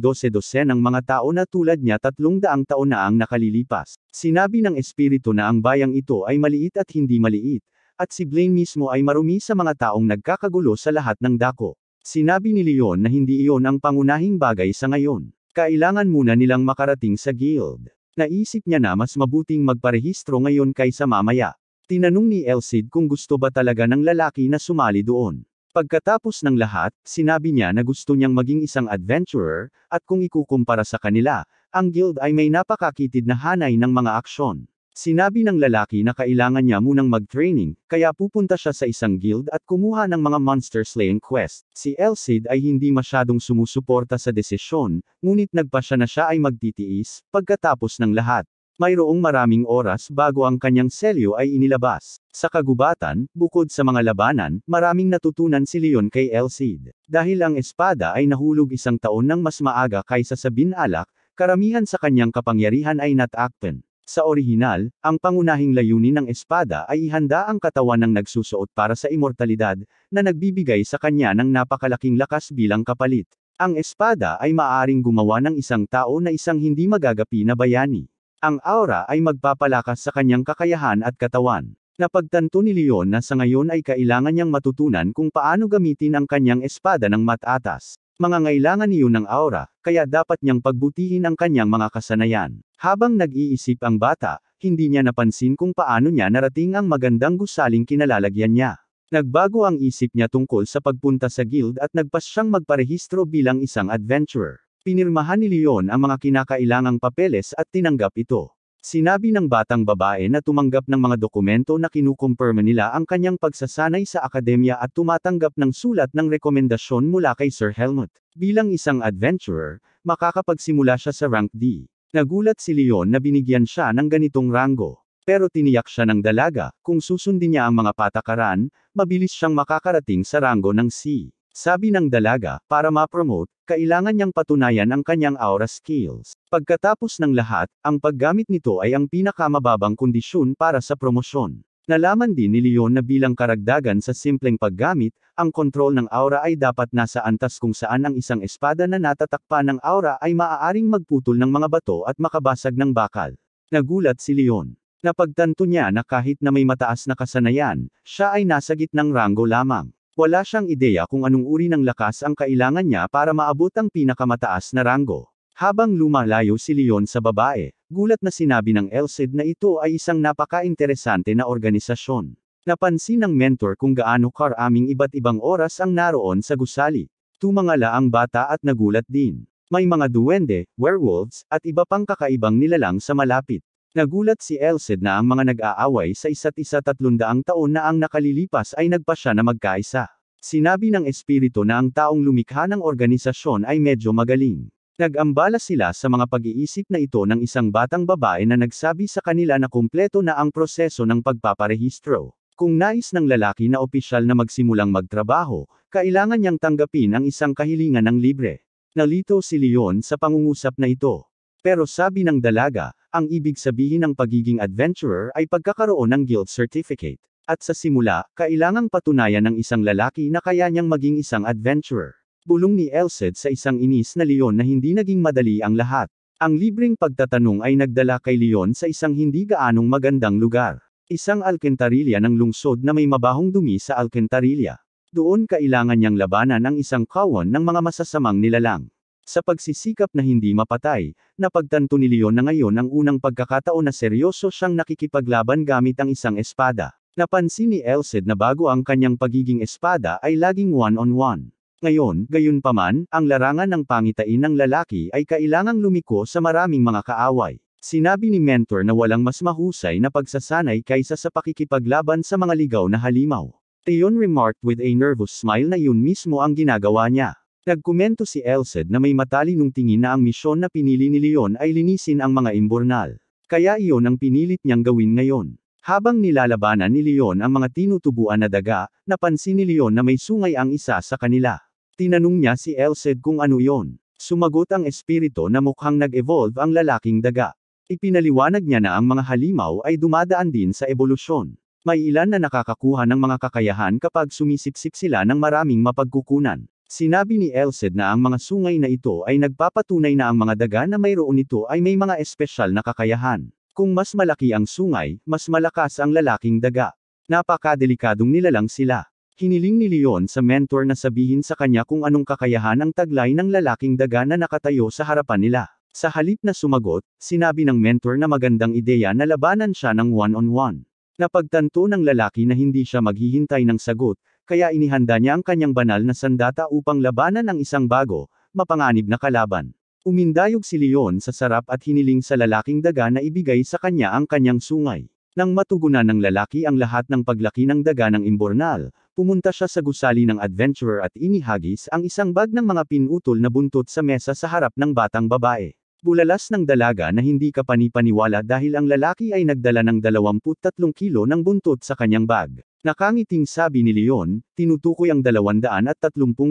12 ng mga tao na tulad niya 300 taon na ang nakalilipas. Sinabi ng espiritu na ang bayang ito ay maliit at hindi maliit, at si Blaine mismo ay marumi sa mga taong nagkakagulo sa lahat ng dako. Sinabi ni Leon na hindi iyon ang pangunahing bagay sa ngayon. Kailangan muna nilang makarating sa guild. Naisip niya na mas mabuting magparehistro ngayon kaysa mamaya. Tinanong ni Elsid kung gusto ba talaga ng lalaki na sumali doon. Pagkatapos ng lahat, sinabi niya na gusto niyang maging isang adventurer, at kung ikukumpara sa kanila, ang guild ay may napakakitid na hanay ng mga aksyon. Sinabi ng lalaki na kailangan niya munang mag-training, kaya pupunta siya sa isang guild at kumuha ng mga monster slaying quest. Si Elsid ay hindi masyadong sumusuporta sa desisyon, ngunit nagpasya na siya ay magtitiis, pagkatapos ng lahat. Mayroong maraming oras bago ang kanyang selyo ay inilabas. Sa kagubatan, bukod sa mga labanan, maraming natutunan si Leon kay Elsid. Dahil ang espada ay nahulog 1 taon ng mas maaga kaysa sa binalak, karamihan sa kanyang kapangyarihan ay natakpan. Sa orihinal, ang pangunahing layunin ng espada ay ihanda ang katawan ng nagsusuot para sa immortalidad, na nagbibigay sa kanya ng napakalaking lakas bilang kapalit. Ang espada ay maaaring gumawa ng isang tao na isang hindi magagapi na bayani. Ang aura ay magpapalakas sa kanyang kakayahan at katawan. Napagtanto ni Leon na sa ngayon ay kailangan niyang matutunan kung paano gamitin ang kanyang espada ng matatas. Mangangailangan niyo ng aura, kaya dapat niyang pagbutihin ang kanyang mga kasanayan. Habang nag-iisip ang bata, hindi niya napansin kung paano niya narating ang magandang gusaling kinalalagyan niya. Nagbago ang isip niya tungkol sa pagpunta sa guild at nagpas siyang magparehistro bilang isang adventurer. Pinirmahan ni Leon ang mga kinakailangang papeles at tinanggap ito. Sinabi ng batang babae na tumanggap ng mga dokumento na kinukumpirma nila ang kanyang pagsasanay sa akademya at tumatanggap ng sulat ng rekomendasyon mula kay Sir Helmut. Bilang isang adventurer, makakapagsimula siya sa rank D. Nagulat si Leon na binigyan siya ng ganitong ranggo. Pero tiniyak siya ng dalaga, kung susundin niya ang mga patakaran, mabilis siyang makakarating sa ranggo ng C. Sabi ng dalaga, para ma-promote, kailangan niyang patunayan ang kanyang aura skills. Pagkatapos ng lahat, ang paggamit nito ay ang pinakamababang kondisyon para sa promosyon. Nalaman din ni Leon na bilang karagdagan sa simpleng paggamit, ang kontrol ng aura ay dapat nasa antas kung saan ang isang espada na natatakpan ng aura ay maaaring magputol ng mga bato at makabasag ng bakal. Nagulat si Leon. Napagtanto niya na kahit na may mataas na kasanayan, siya ay nasa gitnang ranggo lamang. Wala siyang ideya kung anong uri ng lakas ang kailangan niya para maabot ang pinakamataas na ranggo. Habang lumalayo si Leon sa babae, gulat na sinabi ng Elsid na ito ay isang napaka-interesante na organisasyon. Napansin ng mentor kung gaano karaming iba't ibang oras ang naroon sa gusali. Tumangala ang bata at nagulat din. May mga duwende, werewolves, at iba pang kakaibang nilalang sa malapit. Nagulat si Elsid na ang mga nag-aaway sa isa't isa 300 taon na ang nakalilipas ay nagpasya na magkaisa. Sinabi ng espiritu na ang taong lumikha ng organisasyon ay medyo magaling. Nag-ambala sila sa mga pag-iisip na ito ng isang batang babae na nagsabi sa kanila na kumpleto na ang proseso ng pagpaparehistro. Kung nais ng lalaki na opisyal na magsimulang magtrabaho, kailangan niyang tanggapin ang isang kahilingan ng libre. Nalito si Leon sa pangungusap na ito. Pero sabi ng dalaga, ang ibig sabihin ng pagiging adventurer ay pagkakaroon ng guild certificate. At sa simula, kailangang patunayan ng isang lalaki na kaya niyang maging isang adventurer. Bulong ni Elsid sa isang inis na Leon na hindi naging madali ang lahat. Ang libreng pagtatanong ay nagdala kay Leon sa isang hindi gaanong magandang lugar. Isang alkantarilya ng lungsod na may mabahong dumi sa alkantarilya. Doon kailangan niyang labanan ang isang kawon ng mga masasamang nilalang. Sa pagsisikap na hindi mapatay, napagtanto ni Leon na ngayon ang unang pagkakataon na seryoso siyang nakikipaglaban gamit ang isang espada. Napansin ni Elsid na bago ang kanyang pagiging espada ay laging one-on-one. Ngayon, gayunpaman, ang larangan ng pangitain ng lalaki ay kailangang lumiko sa maraming mga kaaway. Sinabi ni mentor na walang mas mahusay na pagsasanay kaysa sa pakikipaglaban sa mga ligaw na halimaw. Leon remarked with a nervous smile na yun mismo ang ginagawa niya. Nagkomento si Elsid na may matalinong tingin na ang misyon na pinili ni Leon ay linisin ang mga imbornal. Kaya iyon ang pinilit niyang gawin ngayon. Habang nilalabanan ni Leon ang mga tinutubuan na daga, napansin ni Leon na may sungay ang isa sa kanila. Tinanong niya si Elsid kung ano yon. Sumagot ang espiritu na mukhang nag-evolve ang lalaking daga. Ipinaliwanag niya na ang mga halimaw ay dumadaan din sa ebolusyon. May ilan na nakakakuha ng mga kakayahan kapag sumisipsip sila ng maraming mapagkukunan. Sinabi ni Elsid na ang mga sungay na ito ay nagpapatunay na ang mga daga na mayroon nito ay may mga espesyal na kakayahan. Kung mas malaki ang sungay, mas malakas ang lalaking daga. Napakadelikadong nilalang sila. Hiniling ni Leon sa mentor na sabihin sa kanya kung anong kakayahan ang taglay ng lalaking daga na nakatayo sa harapan nila. Sa halip na sumagot, sinabi ng mentor na magandang ideya na labanan siya ng one-on-one. Napagtanto ng lalaki na hindi siya maghihintay ng sagot, kaya inihanda niya ang kanyang banal na sandata upang labanan ang isang bago, mapanganib na kalaban. Umindayog si Leon sa sarap at hiniling sa lalaking daga na ibigay sa kanya ang kanyang sungay. Nang matugunan ng lalaki ang lahat ng paglaki ng daga ng imbornal, pumunta siya sa gusali ng adventurer at inihagis ang isang bag ng mga pinutol na buntot sa mesa sa harap ng batang babae. Bulalas ng dalaga na hindi kapanipaniwala dahil ang lalaki ay nagdala ng 23 kilo ng buntot sa kanyang bag. Nakangiting sabi ni Leon, tinutukoy ang 230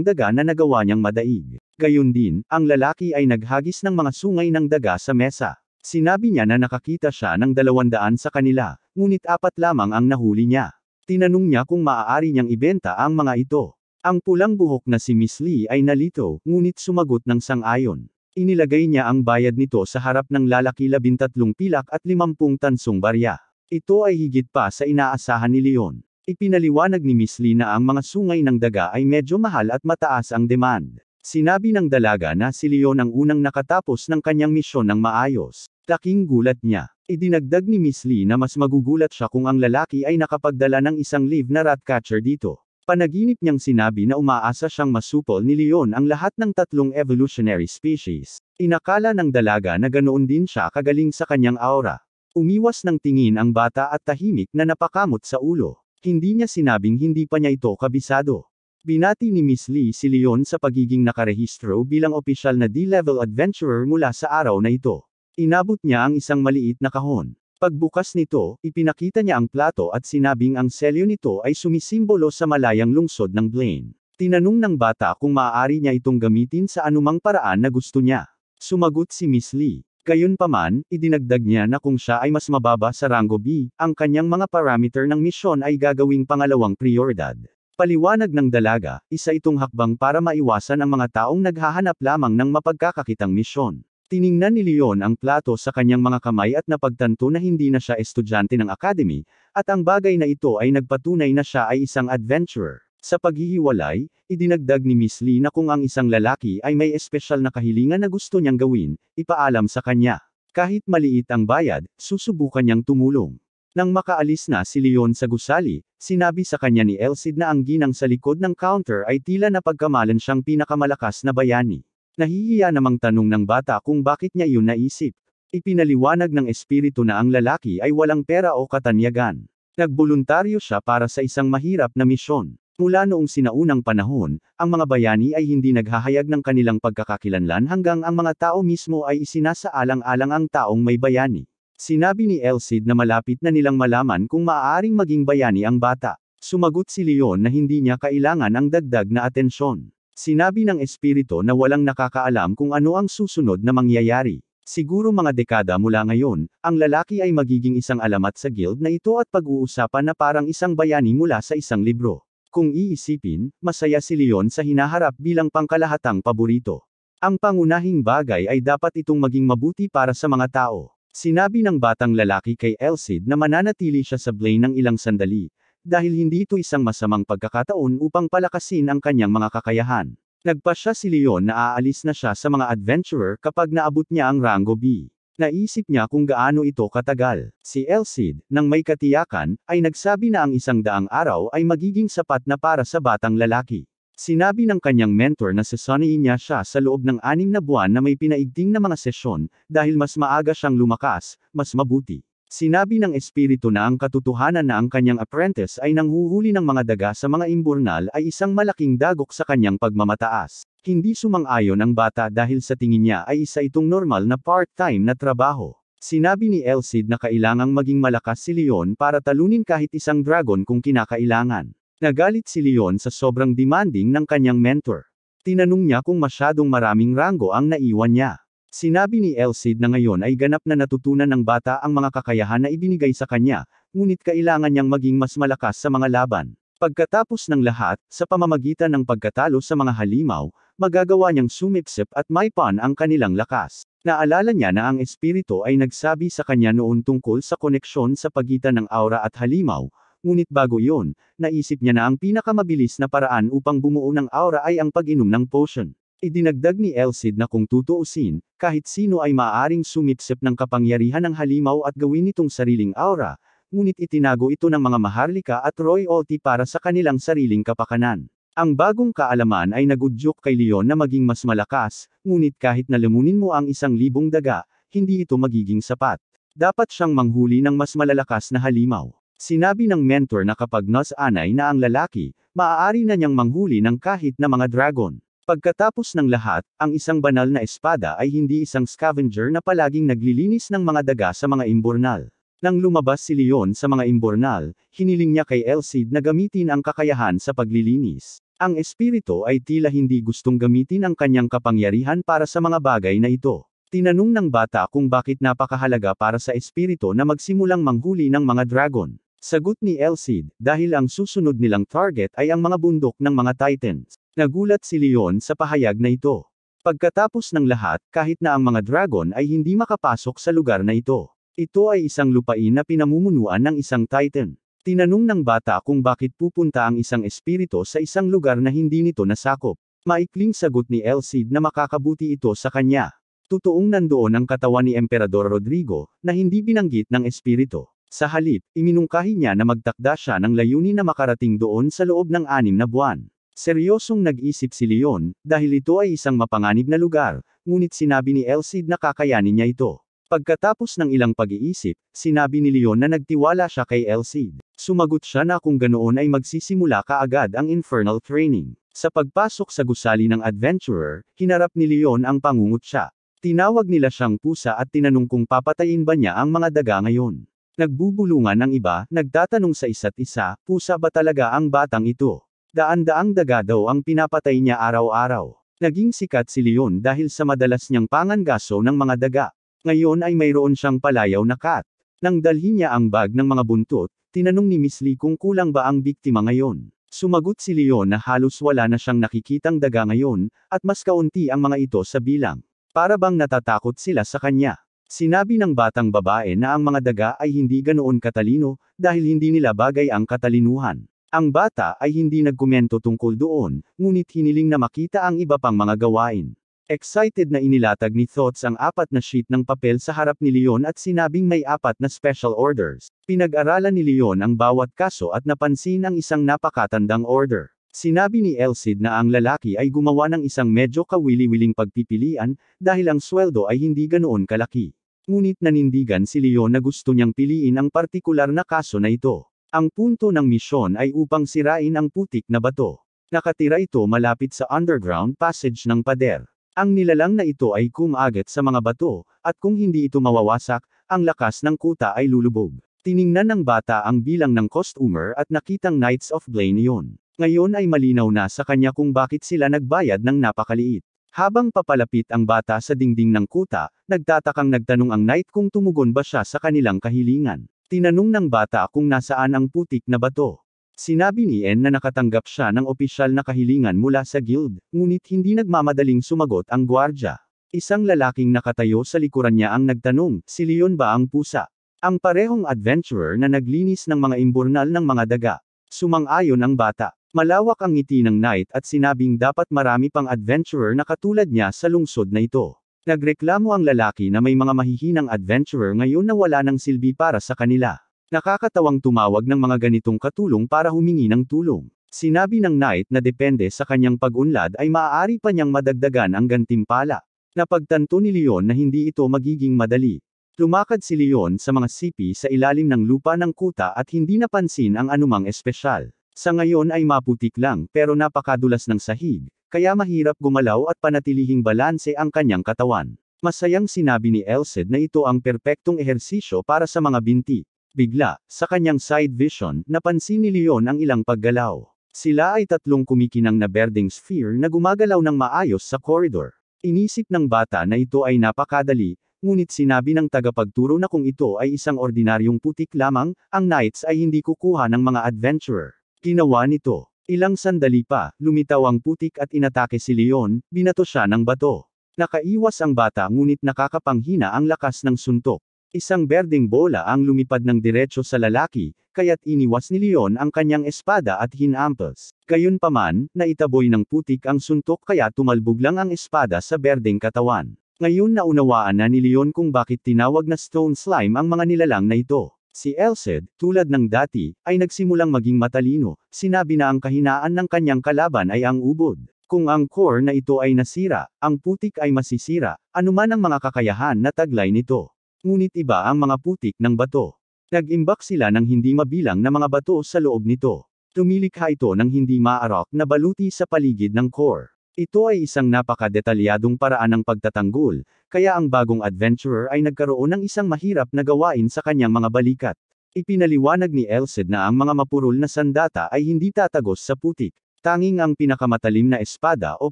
daga na nagawa niyang madaig. Gayon din, ang lalaki ay naghagis ng mga sungay ng daga sa mesa. Sinabi niya na nakakita siya ng 200 sa kanila, ngunit 4 lamang ang nahuli niya. Tinanong niya kung maaari niyang ibenta ang mga ito. Ang pulang buhok na si Miss Lee ay nalito, ngunit sumagot ng sang-ayon. Inilagay niya ang bayad nito sa harap ng lalaki 13 pilak at 50 tansong barya. Ito ay higit pa sa inaasahan ni Leon. Ipinaliwanag ni Miss Lee na ang mga sungay ng daga ay medyo mahal at mataas ang demand. Sinabi ng dalaga na si Leon ang unang nakatapos ng kanyang misyon ng maayos. Laking gulat niya. Idinagdag ni Miss Lee na mas magugulat siya kung ang lalaki ay nakapagdala ng isang live na rat catcher dito. Panaginip niyang sinabi na umaasa siyang masupol ni Leon ang lahat ng 3 evolutionary species. Inakala ng dalaga na ganoon din siya kagaling sa kanyang aura. Umiwas ng tingin ang bata at tahimik na napakamot sa ulo. Hindi niya sinabing hindi pa niya ito kabisado. Binati ni Miss Lee si Leon sa pagiging nakarehistro bilang opisyal na D-level adventurer mula sa araw na ito. Inabot niya ang isang maliit na kahon. Pagbukas nito, ipinakita niya ang plato at sinabing ang selyo nito ay sumisimbolo sa malayang lungsod ng Blaine. Tinanong ng bata kung maaari niya itong gamitin sa anumang paraan na gusto niya. Sumagot si Miss Lee. Gayunpaman, idinagdag niya na kung siya ay mas mababa sa ranggo B, ang kanyang mga parameter ng misyon ay gagawing pangalawang prioridad. Paliwanag ng dalaga, isa itong hakbang para maiwasan ang mga taong naghahanap lamang ng mapagkakakitang misyon. Tiningnan ni Leon ang plato sa kanyang mga kamay at napagtanto na hindi na siya estudyante ng academy, at ang bagay na ito ay nagpatunay na siya ay isang adventurer. Sa paghihiwalay, idinagdag ni Miss Lee na kung ang isang lalaki ay may espesyal na kahilingan na gusto niyang gawin, ipaalam sa kanya. Kahit maliit ang bayad, susubukan niyang tumulong. Nang makaalis na si Leon sa gusali, sinabi sa kanya ni Elsid na ang ginang sa likod ng counter ay tila napagkamalan siyang pinakamalakas na bayani. Nahihiya namang tanong ng bata kung bakit niya iyon naisip. Ipinaliwanag ng espiritu na ang lalaki ay walang pera o katanyagan. Nagboluntaryo siya para sa isang mahirap na misyon. Mula noong sinaunang panahon, ang mga bayani ay hindi naghahayag ng kanilang pagkakakilanlan hanggang ang mga tao mismo ay isinasaalang-alang ang taong may bayani. Sinabi ni Elsid na malapit na nilang malaman kung maaaring maging bayani ang bata. Sumagot si Leon na hindi niya kailangan ang dagdag na atensyon. Sinabi ng espiritu na walang nakakaalam kung ano ang susunod na mangyayari. Siguro mga dekada mula ngayon, ang lalaki ay magiging isang alamat sa guild na ito at pag-uusapan na parang isang bayani mula sa isang libro. Kung iisipin, masaya si Leon sa hinaharap bilang pangkalahatang paborito. Ang pangunahing bagay ay dapat itong maging mabuti para sa mga tao. Sinabi ng batang lalaki kay Elsid na mananatili siya sa Blaine ng ilang sandali, dahil hindi ito isang masamang pagkakataon upang palakasin ang kanyang mga kakayahan. Nagpasya si Leon na aalis na siya sa mga adventurer kapag naabot niya ang rango B. Naisip niya kung gaano ito katagal. Si Elsid, nang may katiyakan, ay nagsabi na ang 100 araw ay magiging sapat na para sa batang lalaki. Sinabi ng kanyang mentor na sasanayin niya siya sa loob ng 6 na buwan na may pinaigting na mga sesyon, dahil mas maaga siyang lumakas, mas mabuti. Sinabi ng espiritu na ang katotohanan na ang kanyang apprentice ay nanghuhuli ng mga daga sa mga imburnal ay isang malaking dagok sa kanyang pagmamataas. Hindi sumang-ayon ang bata dahil sa tingin niya ay isa itong normal na part-time na trabaho. Sinabi ni Elsid na kailangang maging malakas si Leon para talunin kahit isang dragon kung kinakailangan. Nagalit si Leon sa sobrang demanding ng kanyang mentor. Tinanong niya kung masyadong maraming ranggo ang naiwan niya. Sinabi ni Elsid na ngayon ay ganap na natutunan ng bata ang mga kakayahan na ibinigay sa kanya, ngunit kailangan niyang maging mas malakas sa mga laban. Pagkatapos ng lahat, sa pamamagitan ng pagkatalo sa mga halimaw, magagawa niyang sumipsip at maipan ang kanilang lakas. Naalala niya na ang espiritu ay nagsabi sa kanya noon tungkol sa koneksyon sa pagitan ng aura at halimaw, ngunit bago iyon, naisip niya na ang pinakamabilis na paraan upang bumuo ng aura ay ang pag-inom ng potion. Idinagdag ni Elsid na kung tutuusin, kahit sino ay maaaring sumipsip ng kapangyarihan ng halimaw at gawin itong sariling aura, ngunit itinago ito ng mga maharlika at royalty para sa kanilang sariling kapakanan. Ang bagong kaalaman ay nagudyok kay Leon na maging mas malakas, ngunit kahit na lamunin mo ang 1,000 daga, hindi ito magiging sapat. Dapat siyang manghuli ng mas malalakas na halimaw. Sinabi ng mentor na kapag nasanay na ang lalaki, maaari na niyang manghuli ng kahit na mga dragon. Pagkatapos ng lahat, ang isang banal na espada ay hindi isang scavenger na palaging naglilinis ng mga daga sa mga imbornal. Nang lumabas si Leon sa mga imbornal, hiniling niya kay Elsid na gamitin ang kakayahan sa paglilinis. Ang espiritu ay tila hindi gustong gamitin ang kanyang kapangyarihan para sa mga bagay na ito. Tinanong ng bata kung bakit napakahalaga para sa espiritu na magsimulang manghuli ng mga dragon. Sagot ni Elsid, dahil ang susunod nilang target ay ang mga bundok ng mga Titans. Nagulat si Leon sa pahayag na ito. Pagkatapos ng lahat, kahit na ang mga dragon ay hindi makapasok sa lugar na ito. Ito ay isang lupain na pinamumunuan ng isang Titan. Tinanong ng bata kung bakit pupunta ang isang espiritu sa isang lugar na hindi nito nasakop. Maikling sagot ni Elsid na makakabuti ito sa kanya. Totoong nandoon ang katawan ni Emperador Rodrigo, na hindi binanggit ng espiritu. Sa halip, iminungkahi niya na magtakda siya ng layunin na makarating doon sa loob ng 6 na buwan. Seryosong nag-isip si Leon, dahil ito ay isang mapanganib na lugar, ngunit sinabi ni Elsid na kakayanin niya ito. Pagkatapos ng ilang pag-iisip, sinabi ni Leon na nagtiwala siya kay Elsid. Sumagot siya na kung ganoon ay magsisimula kaagad ang infernal training. Sa pagpasok sa gusali ng adventurer, hinarap ni Leon ang pangungutya. Tinawag nila siyang pusa at tinanong kung papatayin ba niya ang mga daga ngayon. Nagbubulungan ang iba, nagtatanong sa isa't isa, pusa ba talaga ang batang ito? Daan-daang daga daw ang pinapatay niya araw-araw. Naging sikat si Leon dahil sa madalas niyang pangangaso ng mga daga. Ngayon ay mayroon siyang palayaw na cat. Nang dalhin niya ang bag ng mga buntot, tinanong ni Miss Lee kung kulang ba ang biktima ngayon. Sumagot si Leon na halos wala na siyang nakikitang daga ngayon, at mas kaunti ang mga ito sa bilang. Para bang natatakot sila sa kanya. Sinabi ng batang babae na ang mga daga ay hindi ganoon katalino, dahil hindi nila bagay ang katalinuhan. Ang bata ay hindi nagkomento tungkol doon, ngunit hiniling na makita ang iba pang mga gawain. Excited na inilatag ni Thoughts ang 4 na sheet ng papel sa harap ni Leon at sinabing may 4 na special orders. Pinag-aralan ni Leon ang bawat kaso at napansin ang isang napakatandang order. Sinabi ni Elsid na ang lalaki ay gumawa ng isang medyo kawili-wiling pagpipilian, dahil ang sweldo ay hindi ganoon kalaki. Ngunit nanindigan si Leon na gusto niyang piliin ang partikular na kaso na ito. Ang punto ng misyon ay upang sirain ang putik na bato. Nakatira ito malapit sa underground passage ng pader. Ang nilalang na ito ay kumagat sa mga bato, at kung hindi ito mawawasak, ang lakas ng kuta ay lulubog. Tiningnan ng bata ang bilang ng customer at nakitang Knights of Blaine iyon. Ngayon ay malinaw na sa kanya kung bakit sila nagbayad ng napakaliit. Habang papalapit ang bata sa dingding ng kuta, nagtatakang nagtanong ang knight kung tumugon ba siya sa kanilang kahilingan. Tinanong ng bata kung nasaan ang putik na bato. Sinabi ni En na nakatanggap siya ng opisyal na kahilingan mula sa guild, ngunit hindi nagmamadaling sumagot ang gwardya. Isang lalaking nakatayo sa likuran niya ang nagtanong, si Leon ba ang pusa? Ang parehong adventurer na naglinis ng mga imbornal ng mga daga. Sumang-ayon ang bata. Malawak ang ngiti ng knight at sinabing dapat marami pang adventurer na katulad niya sa lungsod na ito. Nagreklamo ang lalaki na may mga mahihinang adventurer ngayon na wala ng silbi para sa kanila. Nakakatawang tumawag ng mga ganitong katulong para humingi ng tulong. Sinabi ng knight na depende sa kanyang pag-unlad ay maaari pa niyang madagdagan ang gantimpala. Napagtanto ni Leon na hindi ito magiging madali. Lumakad si Leon sa mga sipi sa ilalim ng lupa ng kuta at hindi napansin ang anumang espesyal. Sa ngayon ay maputik lang pero napakadulas ng sahig, kaya mahirap gumalaw at panatilihing balanse ang kanyang katawan. Masayang sinabi ni Elsid na ito ang perpektong ehersisyo para sa mga binti. Bigla, sa kanyang side vision, napansin ni Leon ang ilang paggalaw. Sila ay tatlong kumikinang na berdeng sphere na gumagalaw ng maayos sa corridor. Inisip ng bata na ito ay napakadali, ngunit sinabi ng tagapagturo na kung ito ay isang ordinaryong putik lamang, ang knights ay hindi kukuha ng mga adventurer. Ginawa nito. Ilang sandali pa, lumitaw ang putik at inatake si Leon, binato siya ng bato. Nakaiwas ang bata ngunit nakakapanghina ang lakas ng suntok. Isang berdeng bola ang lumipad ng diretso sa lalaki, kaya't iniwas ni Leon ang kanyang espada at hinampas. Gayunpaman, naitaboy ng putik ang suntok kaya tumalbog lang ang espada sa berdeng katawan. Ngayon naunawaan na ni Leon kung bakit tinawag na stone slime ang mga nilalang na ito. Si Elsed, tulad ng dati, ay nagsimulang maging matalino, sinabi na ang kahinaan ng kanyang kalaban ay ang ubod. Kung ang core na ito ay nasira, ang putik ay masisira, anuman ang mga kakayahan na taglay nito. Ngunit iba ang mga putik ng bato. Nag-imbak sila ng hindi mabilang na mga bato sa loob nito. Tumilikha ito ng hindi maarok na baluti sa paligid ng core. Ito ay isang napakadetalyadong paraan ng pagtatanggol, kaya ang bagong adventurer ay nagkaroon ng isang mahirap na gawain sa kanyang mga balikat. Ipinaliwanag ni Elsed na ang mga mapurol na sandata ay hindi tatagos sa putik. Tanging ang pinakamatalim na espada o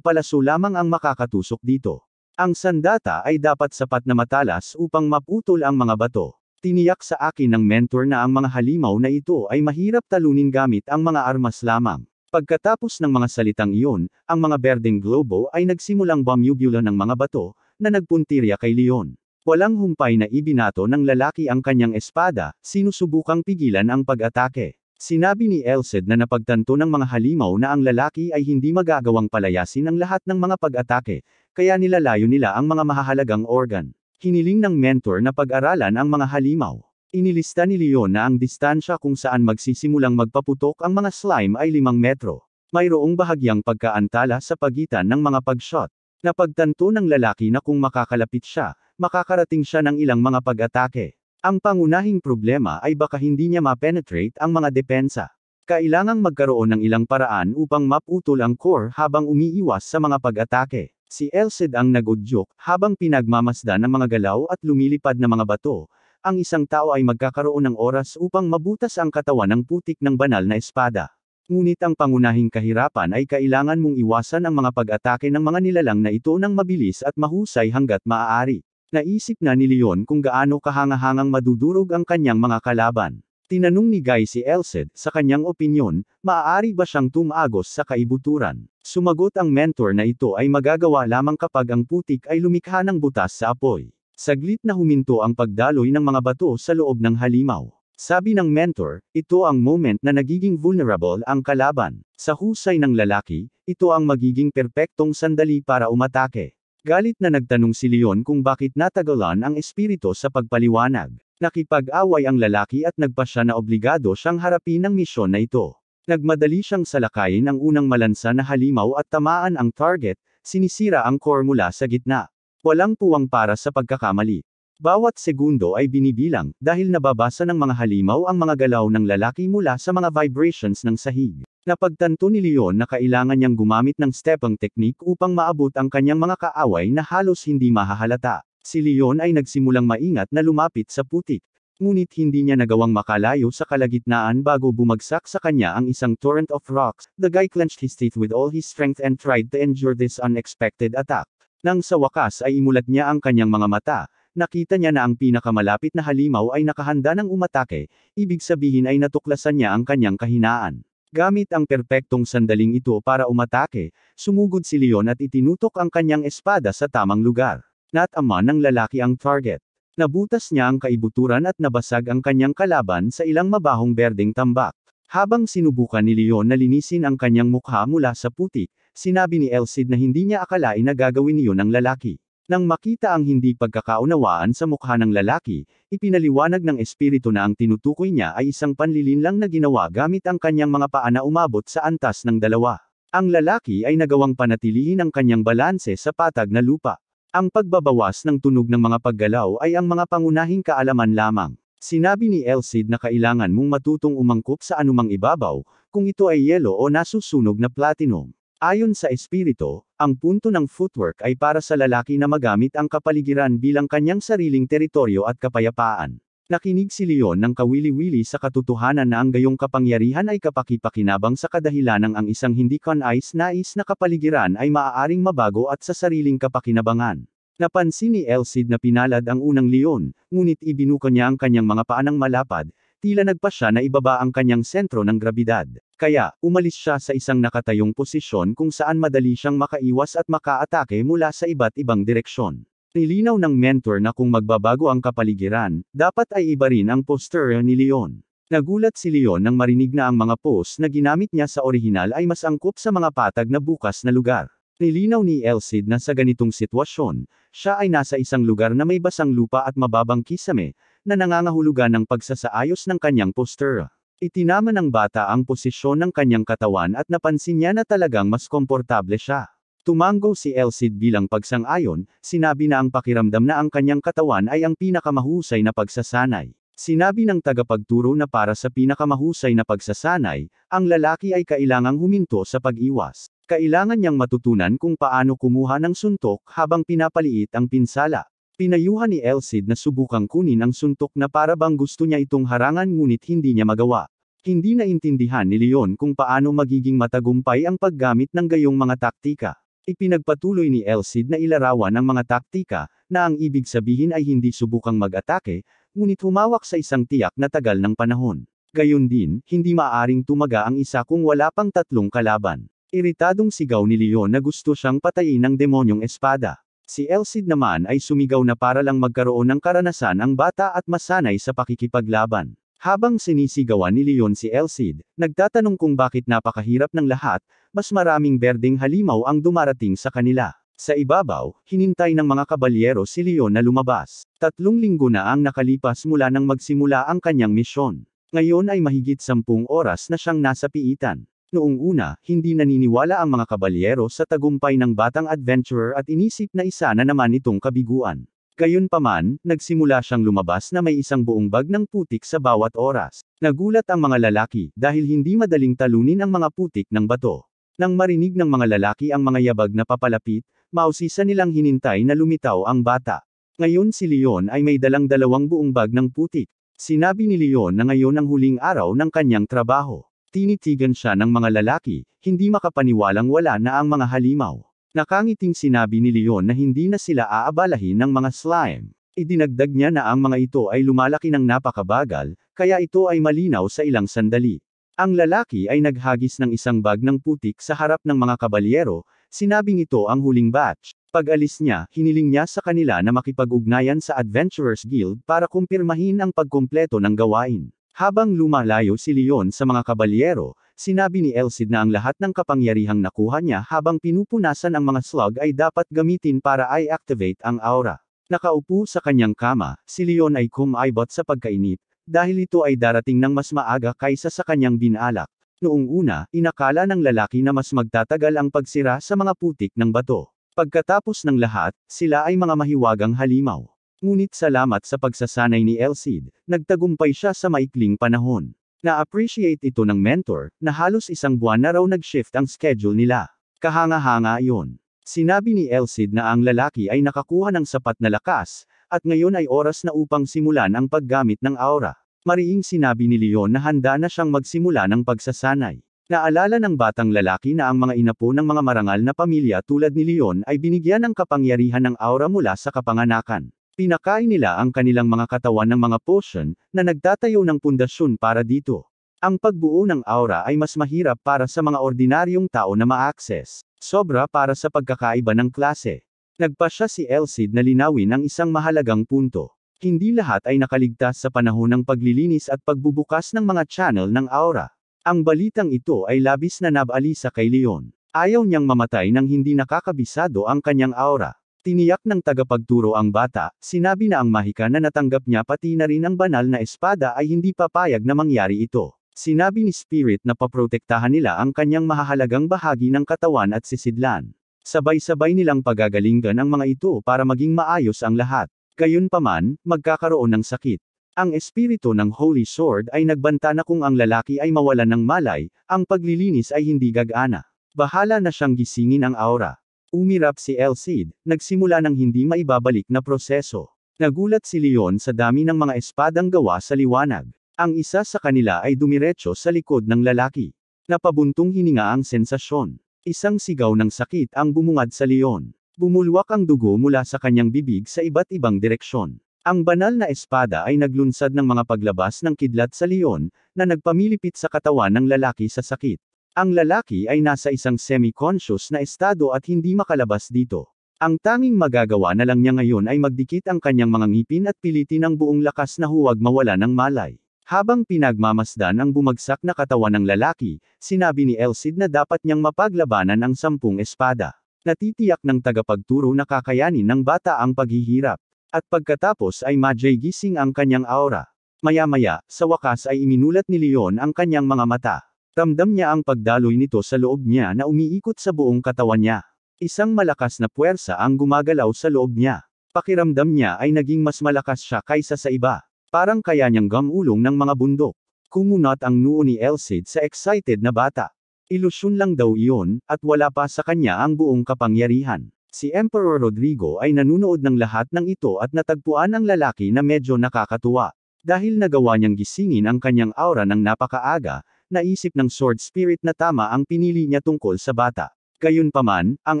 palaso lamang ang makakatusok dito. Ang sandata ay dapat sapat na matalas upang maputol ang mga bato. Tiniyak sa akin ng mentor na ang mga halimaw na ito ay mahirap talunin gamit ang mga armas lamang. Pagkatapos ng mga salitang iyon, ang mga berdeng globo ay nagsimulang bumubula ng mga bato, na nagpuntirya kay Leon. Walang humpay na ibinato ng lalaki ang kanyang espada, sinusubukang pigilan ang pag-atake. Sinabi ni Elsed na napagtanto ng mga halimaw na ang lalaki ay hindi magagawang palayasin ang lahat ng mga pag-atake, kaya nilalayo nila ang mga mahahalagang organ. Hiniling ng mentor na pag-aralan ang mga halimaw. Inilista ni Leon na ang distansya kung saan magsisimulang magpaputok ang mga slime ay 5 metro. Mayroong bahagyang pagkaantala sa pagitan ng mga pag-shot. Napagtanto ng lalaki na kung makakalapit siya, makakarating siya ng ilang mga pag-atake. Ang pangunahing problema ay baka hindi niya ma-penetrate ang mga depensa. Kailangang magkaroon ng ilang paraan upang maputol ang core habang umiiwas sa mga pag-atake. Si Elsed ang nag-udyok, habang pinagmamasdan ng mga galaw at lumilipad na mga bato, ang isang tao ay magkakaroon ng oras upang mabutas ang katawan ng putik ng banal na espada. Ngunit ang pangunahing kahirapan ay kailangan mong iwasan ang mga pag-atake ng mga nilalang na ito ng mabilis at mahusay hanggat maaari. Naisip na ni Leon kung gaano kahangahangang madudurog ang kanyang mga kalaban. Tinanong ni Guy si Elsed, sa kanyang opinyon, maaari ba siyang tumagos sa kaibuturan? Sumagot ang mentor na ito ay magagawa lamang kapag ang putik ay lumikha ng butas sa apoy. Saglit na huminto ang pagdaloy ng mga bato sa loob ng halimaw. Sabi ng mentor, ito ang moment na nagiging vulnerable ang kalaban. Sa husay ng lalaki, ito ang magiging perpektong sandali para umatake. Galit na nagtanong si Leon kung bakit natagalan ang espiritu sa pagpaliwanag. Nakipag-away ang lalaki at nagpa siya na obligado siyang harapin ang misyon na ito. Nagmadali siyang salakayin ang unang malansa na halimaw at tamaan ang target, sinisira ang core mula sa gitna. Walang puwang para sa pagkakamali. Bawat segundo ay binibilang, dahil nababasa ng mga halimaw ang mga galaw ng lalaki mula sa mga vibrations ng sahig. Napagtanto ni Leon na kailangan niyang gumamit ng stepping technique upang maabot ang kanyang mga kaaway na halos hindi mahahalata. Si Leon ay nagsimulang maingat na lumapit sa putik. Ngunit hindi niya nagawang makalayo sa kalagitnaan bago bumagsak sa kanya ang isang torrent of rocks. The guy clenched his teeth with all his strength and tried to endure this unexpected attack. Nang sa wakas ay imulat niya ang kanyang mga mata, nakita niya na ang pinakamalapit na halimaw ay nakahanda ng umatake, ibig sabihin ay natuklasan niya ang kanyang kahinaan. Gamit ang perpektong sandaling ito para umatake, sumugod si Leon at itinutok ang kanyang espada sa tamang lugar. Natama ng lalaki ang target. Nabutas niya ang kaibuturan at nabasag ang kanyang kalaban sa ilang mabahong berdeng tambak. Habang sinubukan ni Leon na linisin ang kanyang mukha mula sa putik, sinabi ni Elsed na hindi niya akalain na gagawin iyon ng lalaki. Nang makita ang hindi pagkakaunawaan sa mukha ng lalaki, ipinaliwanag ng espiritu na ang tinutukoy niya ay isang panlilinlang na ginawa gamit ang kanyang mga paa na umabot sa antas ng dalawa. Ang lalaki ay nagawang panatilihin ang kanyang balanse sa patag na lupa. Ang pagbabawas ng tunog ng mga paggalaw ay ang mga pangunahing kaalaman lamang. Sinabi ni Elsed na kailangan mong matutong umangkop sa anumang ibabaw, kung ito ay yelo o nasusunog na platinum. Ayon sa espiritu, ang punto ng footwork ay para sa lalaki na magamit ang kapaligiran bilang kanyang sariling teritoryo at kapayapaan. Nakinig si Leon ng kawili-wili sa katotohanan na ang gayong kapangyarihan ay kapaki-pakinabang sa kadahilanang ang isang hindi kanais-nais na kapaligiran ay maaaring mabago at sa sariling kapakinabangan. Napansin ni Elsid na pinalad ang unang leon, ngunit ibinuka niya ang kanyang mga paanang malapad, tila nagpa siya na ibaba ang kanyang sentro ng grabidad. Kaya, umalis siya sa isang nakatayong posisyon kung saan madali siyang makaiwas at makaatake mula sa iba't ibang direksyon. Nilinaw ng mentor na kung magbabago ang kapaligiran, dapat ay iba rin ang posture ni Leon. Nagulat si Leon nang marinig na ang mga pose na ginamit niya sa orihinal ay mas angkop sa mga patag na bukas na lugar. Nilinaw ni Elsid na sa ganitong sitwasyon, siya ay nasa isang lugar na may basang lupa at mababang kisame, na nangangahulugan ng pagsasaayos ng kanyang posture. Itinama ng bata ang posisyon ng kanyang katawan at napansin niya na talagang mas komportable siya. Tumango si Elsid bilang pagsang-ayon, sinabi na ang pakiramdam na ang kanyang katawan ay ang pinakamahusay na pagsasanay. Sinabi ng tagapagturo na para sa pinakamahusay na pagsasanay, ang lalaki ay kailangang huminto sa pag-iwas. Kailangan niyang matutunan kung paano kumuha ng suntok habang pinapaliit ang pinsala. Pinayuhan ni Elsid na subukang kunin ang suntok na para bang gusto niya itong harangan ngunit hindi niya magawa. Hindi naintindihan ni Leon kung paano magiging matagumpay ang paggamit ng gayong mga taktika. Ipinagpatuloy ni Elsid na ilarawan ang mga taktika, na ang ibig sabihin ay hindi subukang mag-atake, ngunit humawak sa isang tiyak na tagal ng panahon. Gayon din, hindi maaaring tumaga ang isa kung wala pang tatlong kalaban. Iritadong sigaw ni Leon na gusto siyang patayin ng demonyong espada. Si Elsid naman ay sumigaw na para lang magkaroon ng karanasan ang bata at masanay sa pakikipaglaban. Habang sinisigawan ni Leon si Elsid, nagtatanong kung bakit napakahirap ng lahat, mas maraming berdeng halimaw ang dumarating sa kanila. Sa ibabaw, hinintay ng mga kabalyero si Leon na lumabas. 3 linggo na ang nakalipas mula nang magsimula ang kanyang misyon. Ngayon ay mahigit 10 oras na siyang nasa piitan. Noong una, hindi naniniwala ang mga kabalyero sa tagumpay ng batang adventurer at inisip na isa na naman itong kabiguan. Gayunpaman, nagsimula siyang lumabas na may isang buong bag ng putik sa bawat oras. Nagulat ang mga lalaki dahil hindi madaling talunin ang mga putik ng bato. Nang marinig ng mga lalaki ang mga yabag na papalapit, mausisa nilang hinintay na lumitaw ang bata. Ngayon si Leon ay may dalang 2 buong bag ng putik. Sinabi ni Leon na ngayon ang huling araw ng kanyang trabaho. Tinitigan siya ng mga lalaki, hindi makapaniwalang wala na ang mga halimaw. Nakangiting sinabi ni Leon na hindi na sila aabalahin ng mga slime. Idinagdag niya na ang mga ito ay lumalaki ng napakabagal, kaya ito ay malinaw sa ilang sandali. Ang lalaki ay naghagis ng isang bag ng putik sa harap ng mga kabalyero, sinabing ito ang huling batch. Pag-alis niya, hiniling niya sa kanila na makipag-ugnayan sa Adventurers Guild para kumpirmahin ang pagkumpleto ng gawain. Habang lumalayo si Leon sa mga kabalyero, sinabi ni Elsid na ang lahat ng kapangyarihang nakuha niya habang pinupunasan ang mga slug ay dapat gamitin para i-activate ang aura. Nakaupo sa kanyang kama, si Leon ay kumaibot sa pagkainip, dahil ito ay darating ng mas maaga kaysa sa kanyang binalak. Noong una, inakala ng lalaki na mas magtatagal ang pagsira sa mga putik ng bato. Pagkatapos ng lahat, sila ay mga mahiwagang halimaw. Ngunit salamat sa pagsasanay ni Elsid, nagtagumpay siya sa maikling panahon. Na-appreciate ito ng mentor, na halos 1 buwan na raw nag-shift ang schedule nila. Kahanga-hanga iyon. Sinabi ni Elsid na ang lalaki ay nakakuha ng sapat na lakas, at ngayon ay oras na upang simulan ang paggamit ng aura. Mariing sinabi ni Leon na handa na siyang magsimula ng pagsasanay. Naalala ng batang lalaki na ang mga inapo ng mga marangal na pamilya tulad ni Leon ay binigyan ng kapangyarihan ng aura mula sa kapanganakan. Pinakain nila ang kanilang mga katawan ng mga potion, na nagtatayo ng pundasyon para dito. Ang pagbuo ng aura ay mas mahirap para sa mga ordinaryong tao na ma-access. Sobra para sa pagkakaiba ng klase. Nagpasya si Elsid na linawin ang isang mahalagang punto. Hindi lahat ay nakaligtas sa panahon ng paglilinis at pagbubukas ng mga channel ng aura. Ang balitang ito ay labis na nabalisa kay Leon. Ayaw niyang mamatay nang hindi nakakabisado ang kanyang aura. Tiniyak ng tagapagturo ang bata, sinabi na ang mahika na natanggap niya pati na rin ang banal na espada ay hindi papayag na mangyari ito. Sinabi ni Spirit na paprotektahan nila ang kanyang mahahalagang bahagi ng katawan at sisidlan. Sabay-sabay nilang pagagalingan ang mga ito para maging maayos ang lahat. Gayunpaman, magkakaroon ng sakit. Ang espiritu ng Holy Sword ay nagbanta na kung ang lalaki ay mawalan ng malay, ang paglilinis ay hindi gagana. Bahala na siyang gisingin ang aura. Umirap si Elsid, nagsimula ng hindi maibabalik na proseso. Nagulat si Leon sa dami ng mga espadang gawa sa liwanag. Ang isa sa kanila ay dumiretso sa likod ng lalaki. Napabuntong hininga ang sensasyon. Isang sigaw ng sakit ang bumungad sa Leon. Bumulwak ang dugo mula sa kanyang bibig sa iba't ibang direksyon. Ang banal na espada ay naglunsad ng mga paglabas ng kidlat sa Leon, na nagpamilipit sa katawan ng lalaki sa sakit. Ang lalaki ay nasa isang semi-conscious na estado at hindi makalabas dito. Ang tanging magagawa na lang niya ngayon ay magdikit ang kanyang mga ngipin at pilitin ang buong lakas na huwag mawala ng malay. Habang pinagmamasdan ang bumagsak na katawan ng lalaki, sinabi ni Elsid na dapat niyang mapaglabanan ang 10 espada. Natitiyak ng tagapagturo na kakayanin ng bata ang paghihirap. At pagkatapos ay gising ang kanyang aura. Maya-maya, sa wakas ay iminulat ni Leon ang kanyang mga mata. Ramdam niya ang pagdaloy nito sa loob niya na umiikot sa buong katawan niya. Isang malakas na puwersa ang gumagalaw sa loob niya. Pakiramdam niya ay naging mas malakas siya kaysa sa iba. Parang kaya niyang gamulong ng mga bundok. Kumunat ang noo ni Elsid sa excited na bata. Ilusyon lang daw iyon, at wala pa sa kanya ang buong kapangyarihan. Si Emperor Rodrigo ay nanunood ng lahat ng ito at natagpuan ang lalaki na medyo nakakatuwa. Dahil nagawa niyang gisingin ang kanyang aura ng napakaaga, naisip ng Sword Spirit na tama ang pinili niya tungkol sa bata. Gayunpaman, ang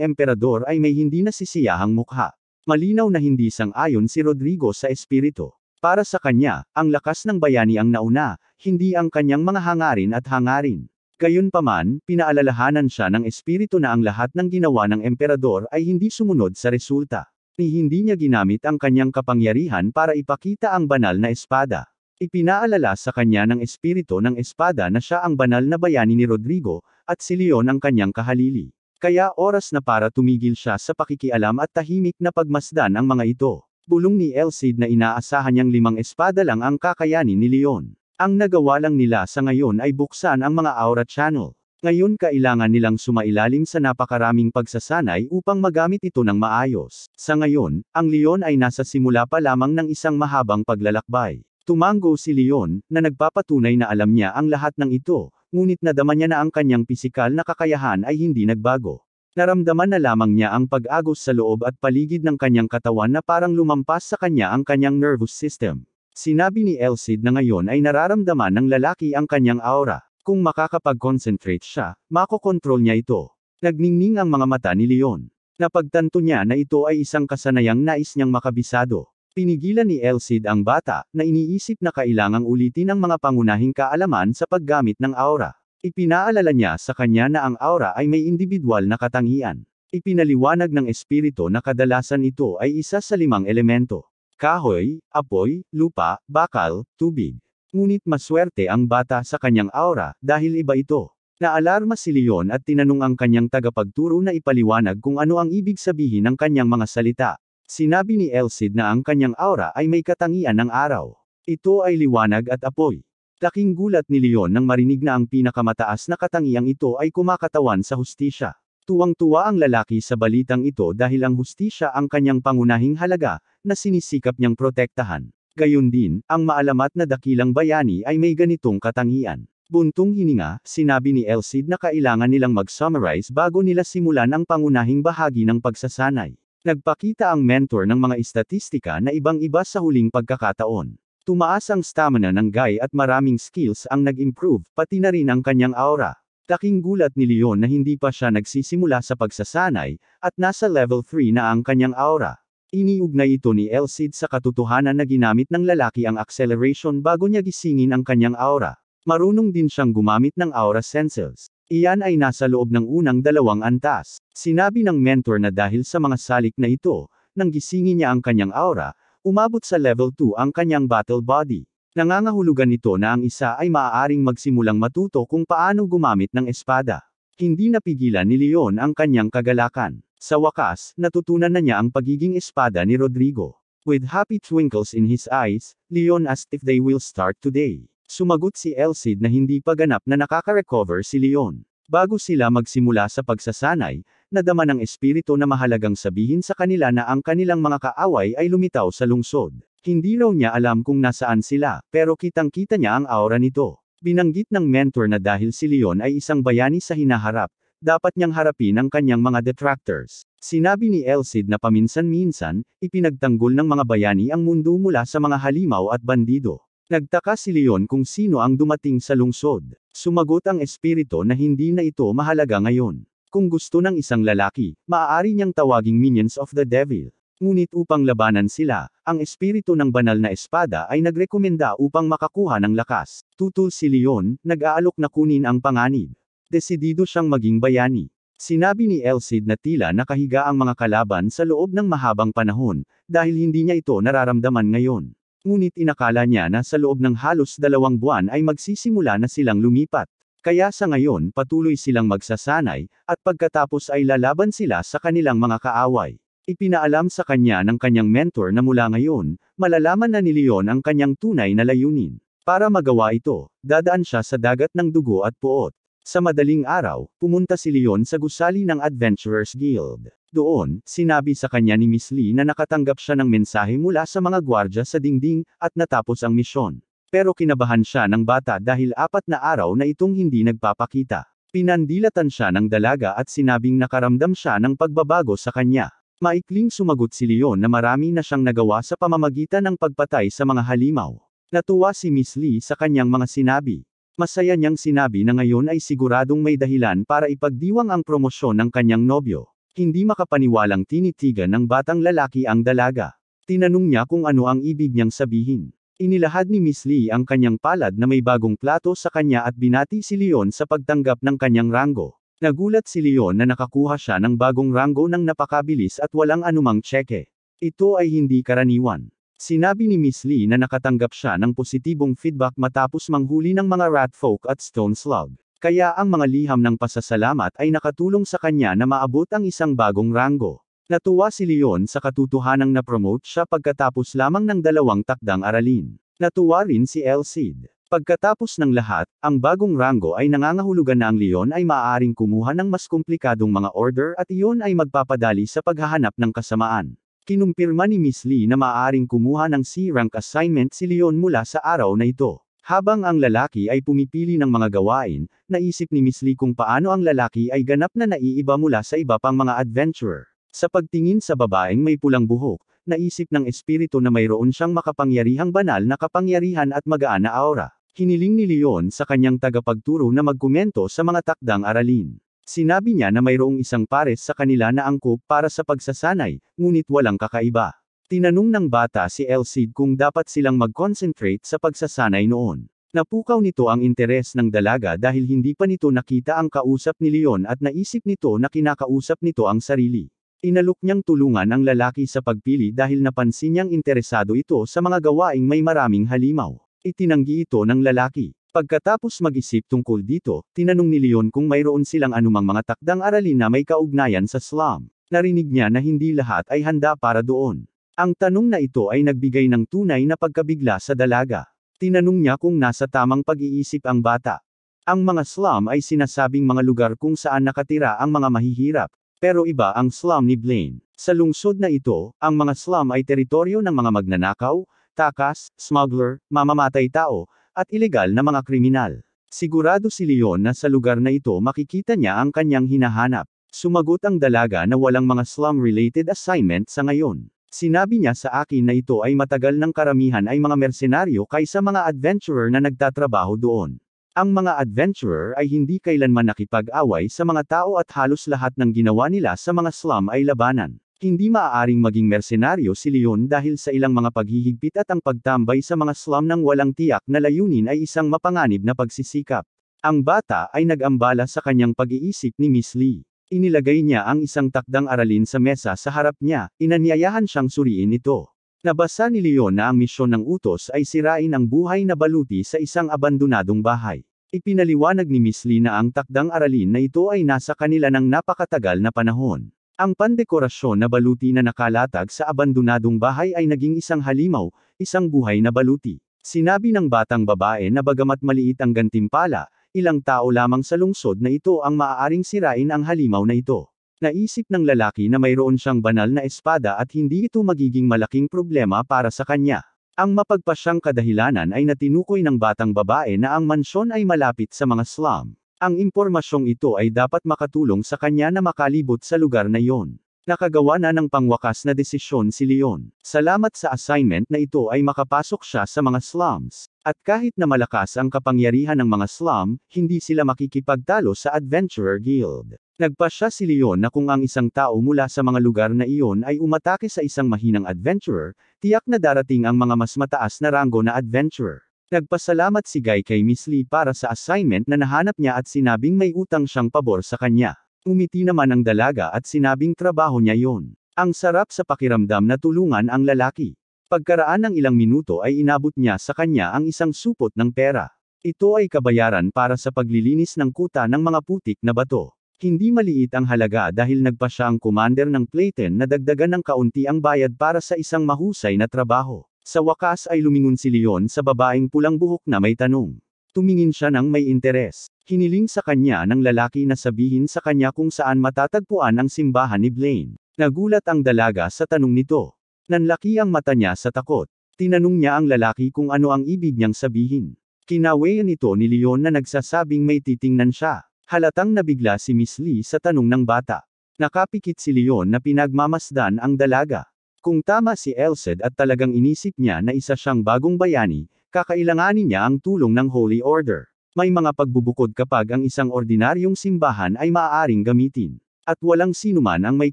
emperador ay may hindi nasisiyahang mukha. Malinaw na hindi sang-ayon si Rodrigo sa espiritu. Para sa kanya, ang lakas ng bayani ang nauna, hindi ang kanyang mga hangarin at hangarin. Gayunpaman, pinaalalahanan siya ng espiritu na ang lahat ng ginawa ng emperador ay hindi sumunod sa resulta. Hindi niya ginamit ang kanyang kapangyarihan para ipakita ang banal na espada. Ipinaalala sa kanya ng espiritu ng espada na siya ang banal na bayani ni Rodrigo, at si Leon ang kanyang kahalili. Kaya oras na para tumigil siya sa pakikialam at tahimik na pagmasdan ang mga ito. Bulong ni Elsid na inaasahan niyang 5 espada lang ang kakayanin ni Leon. Ang nagawa lang nila sa ngayon ay buksan ang mga aura channel. Ngayon kailangan nilang sumailalim sa napakaraming pagsasanay upang magamit ito ng maayos. Sa ngayon, ang Leon ay nasa simula pa lamang ng isang mahabang paglalakbay. Tumango si Leon, na nagpapatunay na alam niya ang lahat ng ito, ngunit nadama niya na ang kanyang pisikal na kakayahan ay hindi nagbago. Naramdaman na lamang niya ang pag-agos sa loob at paligid ng kanyang katawan na parang lumampas sa kanya ang kanyang nervous system. Sinabi ni Elsid na ngayon ay nararamdaman ng lalaki ang kanyang aura. Kung makakapag-concentrate siya, makokontrol niya ito. Nagningning ang mga mata ni Leon. Napagtanto niya na ito ay isang kasanayang nais niyang makabisado. Pinigilan ni Elsid ang bata, na iniisip na kailangang ulitin ang mga pangunahing kaalaman sa paggamit ng aura. Ipinaalala niya sa kanya na ang aura ay may individual na katangian. Ipinaliwanag ng espiritu na kadalasan ito ay isa sa 5 elemento. Kahoy, apoy, lupa, bakal, tubig. Ngunit maswerte ang bata sa kanyang aura, dahil iba ito. Naalarma si Leon at tinanong ang kanyang tagapagturo na ipaliwanag kung ano ang ibig sabihin ng kanyang mga salita. Sinabi ni Elsid na ang kanyang aura ay may katangian ng araw. Ito ay liwanag at apoy. Laking gulat ni Leon nang marinig na ang pinakamataas na katangiang ito ay kumakatawan sa hustisya. Tuwang-tuwa ang lalaki sa balitang ito dahil ang hustisya ang kanyang pangunahing halaga, na sinisikap niyang protektahan. Gayon din, ang maalamat na dakilang bayani ay may ganitong katangian. Buntong hininga, sinabi ni Elsid na kailangan nilang mag-summarize bago nila simulan ang pangunahing bahagi ng pagsasanay. Nagpakita ang mentor ng mga istatistika na ibang-iba sa huling pagkakataon. Tumaas ang stamina ng guy at maraming skills ang nag-improve, pati na rin ang kanyang aura. Laking gulat ni Leon na hindi pa siya nagsisimula sa pagsasanay, at nasa level 3 na ang kanyang aura. Iniugnay ito ni Elsid sa katotohanan na ginamit ng lalaki ang acceleration bago niya gisingin ang kanyang aura. Marunong din siyang gumamit ng aura senses. Iyan ay nasa loob ng unang 2 antas. Sinabi ng mentor na dahil sa mga salik na ito, nang gisingin niya ang kanyang aura, umabot sa level 2 ang kanyang battle body. Nangangahulugan ito na ang isa ay maaaring magsimulang matuto kung paano gumamit ng espada. Hindi napigilan ni Leon ang kanyang kagalakan. Sa wakas, natutunan na niya ang pagiging espada ni Rodrigo. With happy twinkles in his eyes, Leon asked if they will start today. Sumagot si Elsid na hindi pa ganap na nakaka-recover si Leon. Bago sila magsimula sa pagsasanay, nadama ng espiritu na mahalagang sabihin sa kanila na ang kanilang mga kaaway ay lumitaw sa lungsod. Hindi raw niya alam kung nasaan sila, pero kitang-kita niya ang aura nito. Binanggit ng mentor na dahil si Leon ay isang bayani sa hinaharap, dapat niyang harapin ang kanyang mga detractors. Sinabi ni Elcid na paminsan-minsan, ipinagtanggol ng mga bayani ang mundo mula sa mga halimaw at bandido. Nagtaka si Leon kung sino ang dumating sa lungsod. Sumagot ang espiritu na hindi na ito mahalaga ngayon. Kung gusto ng isang lalaki, maaari niyang tawaging minions of the devil. Ngunit upang labanan sila, ang espiritu ng banal na espada ay nagrekomenda upang makakuha ng lakas. Tutol si Leon, nag-aalok na kunin ang panganib. Desidido siyang maging bayani. Sinabi ni Elcid na tila nakahiga ang mga kalaban sa loob ng mahabang panahon, dahil hindi niya ito nararamdaman ngayon. Ngunit inakala niya na sa loob ng halos 2 buwan ay magsisimula na silang lumipat. Kaya sa ngayon patuloy silang magsasanay, at pagkatapos ay lalaban sila sa kanilang mga kaaway. Ipinaalam sa kanya ng kanyang mentor na mula ngayon, malalaman na ni Leon ang kanyang tunay na layunin. Para magawa ito, dadaan siya sa dagat ng dugo at puot. Sa madaling araw, pumunta si Leon sa gusali ng Adventurers Guild. Doon, sinabi sa kanya ni Miss Lee na nakatanggap siya ng mensahe mula sa mga gwardya sa dingding, at natapos ang misyon. Pero kinabahan siya ng bata dahil 4 na araw na itong hindi nagpapakita. Pinandilatan siya ng dalaga at sinabing nakaramdam siya ng pagbabago sa kanya. Maikling sumagot si Leon na marami na siyang nagawa sa pamamagitan ng pagpatay sa mga halimaw. Natuwa si Miss Lee sa kanyang mga sinabi. Masaya niyang sinabi na ngayon ay siguradong may dahilan para ipagdiwang ang promosyon ng kanyang nobyo. Hindi makapaniwalang tinitigan ng batang lalaki ang dalaga. Tinanong niya kung ano ang ibig niyang sabihin. Inilahad ni Miss Lee ang kanyang palad na may bagong plato sa kanya at binati si Leon sa pagtanggap ng kanyang ranggo. Nagulat si Leon na nakakuha siya ng bagong ranggo ng napakabilis at walang anumang tseke. Ito ay hindi karaniwan. Sinabi ni Miss Lee na nakatanggap siya ng positibong feedback matapos manghuli ng mga ratfolk at stone slug. Kaya ang mga liham ng pasasalamat ay nakatulong sa kanya na maabot ang isang bagong ranggo. Natuwa si Leon sa katotohanang na-promote siya pagkatapos lamang ng 2 takdang aralin. Natuwa rin si Elcid. Pagkatapos ng lahat, ang bagong ranggo ay nangangahulugan na ang Leon ay maaaring kumuha ng mas komplikadong mga order at iyon ay magpapadali sa paghahanap ng kasamaan. Kinumpirma ni Miss Lee na maaaring kumuha ng C-rank assignment si Leon mula sa araw na ito. Habang ang lalaki ay pumipili ng mga gawain, naisip ni Miss Lee kung paano ang lalaki ay ganap na naiiba mula sa iba pang mga adventurer. Sa pagtingin sa babaeng may pulang buhok, naisip ng espiritu na mayroon siyang makapangyarihang banal na kapangyarihan at magaan na aura. Hiniling ni Leon sa kanyang tagapagturo na magkomento sa mga takdang aralin. Sinabi niya na mayroong isang pares sa kanila na angkop para sa pagsasanay, ngunit walang kakaiba. Tinanong ng bata si Elcid kung dapat silang mag-concentrate sa pagsasanay noon. Napukaw nito ang interes ng dalaga dahil hindi pa nito nakita ang kausap ni Leon at naisip nito na kinakausap nito ang sarili. Inalok niyang tulungan ang lalaki sa pagpili dahil napansin niyang interesado ito sa mga gawaing may maraming halimaw. Itinanggi ito ng lalaki. Pagkatapos mag-isip tungkol dito, tinanong ni Leon kung mayroon silang anumang mga takdang aralin na may kaugnayan sa slum. Narinig niya na hindi lahat ay handa para doon. Ang tanong na ito ay nagbigay ng tunay na pagkabigla sa dalaga. Tinanong niya kung nasa tamang pag-iisip ang bata. Ang mga slum ay sinasabing mga lugar kung saan nakatira ang mga mahihirap. Pero iba ang slum ni Blaine. Sa lungsod na ito, ang mga slum ay teritoryo ng mga magnanakaw, takas, smuggler, mamamatay tao, at ilegal na mga kriminal. Sigurado si Leon na sa lugar na ito makikita niya ang kanyang hinahanap. Sumagot ang dalaga na walang mga slum-related assignment sa ngayon. Sinabi niya sa akin na ito ay matagal ng karamihan ay mga mersenaryo kaysa mga adventurer na nagtatrabaho doon. Ang mga adventurer ay hindi kailanman nakipag-away sa mga tao at halos lahat ng ginawa nila sa mga slum ay labanan. Hindi maaaring maging mersenaryo si Leon dahil sa ilang mga paghihigpit at ang pagtambay sa mga slum ng walang tiyak na layunin ay isang mapanganib na pagsisikap. Ang bata ay nag-ambala sa kanyang pag-iisip ni Miss Lee. Inilagay niya ang isang takdang aralin sa mesa sa harap niya, inanyayahan siyang suriin ito. Nabasa ni Leon na ang misyon ng utos ay sirain ang buhay na baluti sa isang abandonadong bahay. Ipinaliwanag ni Miss Lee na ang takdang aralin na ito ay nasa kanila ng napakatagal na panahon. Ang pandekorasyon na baluti na nakalatag sa abandonadong bahay ay naging isang halimaw, isang buhay na baluti. Sinabi ng batang babae na bagamat maliit ang gantimpala, ilang tao lamang sa lungsod na ito ang maaaring sirain ang halimaw na ito. Naisip ng lalaki na mayroon siyang banal na espada at hindi ito magiging malaking problema para sa kanya. Ang mapagpasyang kadahilanan ay natinukoy ng batang babae na ang mansyon ay malapit sa mga slum. Ang impormasyong ito ay dapat makatulong sa kanya na makalibot sa lugar na iyon. Nakagawa na ng pangwakas na desisyon si Leon. Salamat sa assignment na ito ay makapasok siya sa mga slums. At kahit na malakas ang kapangyarihan ng mga slum, hindi sila makikipagtalo sa Adventurer Guild. Nagpasya si Leon na kung ang isang tao mula sa mga lugar na iyon ay umatake sa isang mahinang adventurer, tiyak na darating ang mga mas mataas na ranggo na adventurer. Nagpasalamat si Guy kay Miss Lee para sa assignment na nahanap niya at sinabing may utang siyang pabor sa kanya. Umiti naman ang dalaga at sinabing trabaho niya yon. Ang sarap sa pakiramdam na tulungan ang lalaki. Pagkaraan ng ilang minuto ay inabot niya sa kanya ang isang supot ng pera. Ito ay kabayaran para sa paglilinis ng kuta ng mga putik na bato. Hindi maliit ang halaga dahil nagpa siya ang commander ng Playten na dagdagan ng kaunti ang bayad para sa isang mahusay na trabaho. Sa wakas ay lumingon si Leon sa babaeng pulang buhok na may tanong. Tumingin siya ng may interes. Hiniling sa kanya ng lalaki na sabihin sa kanya kung saan matatagpuan ang simbahan ni Blaine. Nagulat ang dalaga sa tanong nito. Nanlaki ang mata niya sa takot. Tinanong niya ang lalaki kung ano ang ibig niyang sabihin. Kinawayan ito ni Leon na nagsasabing may titingnan siya. Halatang nabigla si Miss Lee sa tanong ng bata. Nakapikit si Leon na pinagmamasdan ang dalaga. Kung tama si Elsed at talagang inisip niya na isa siyang bagong bayani, kakailanganin niya ang tulong ng Holy Order. May mga pagbubukod kapag ang isang ordinaryong simbahan ay maaaring gamitin. At walang sinuman ang may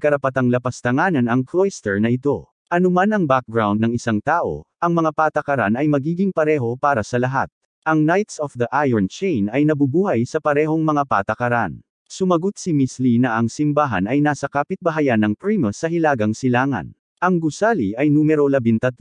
karapatang lapastanganan ang cloister na ito. Anuman ang background ng isang tao, ang mga patakaran ay magiging pareho para sa lahat. Ang Knights of the Iron Chain ay nabubuhay sa parehong mga patakaran. Sumagot si Miss Lee na ang simbahan ay nasa kapitbahayan ng Primus sa Hilagang Silangan. Ang gusali ay numero 13.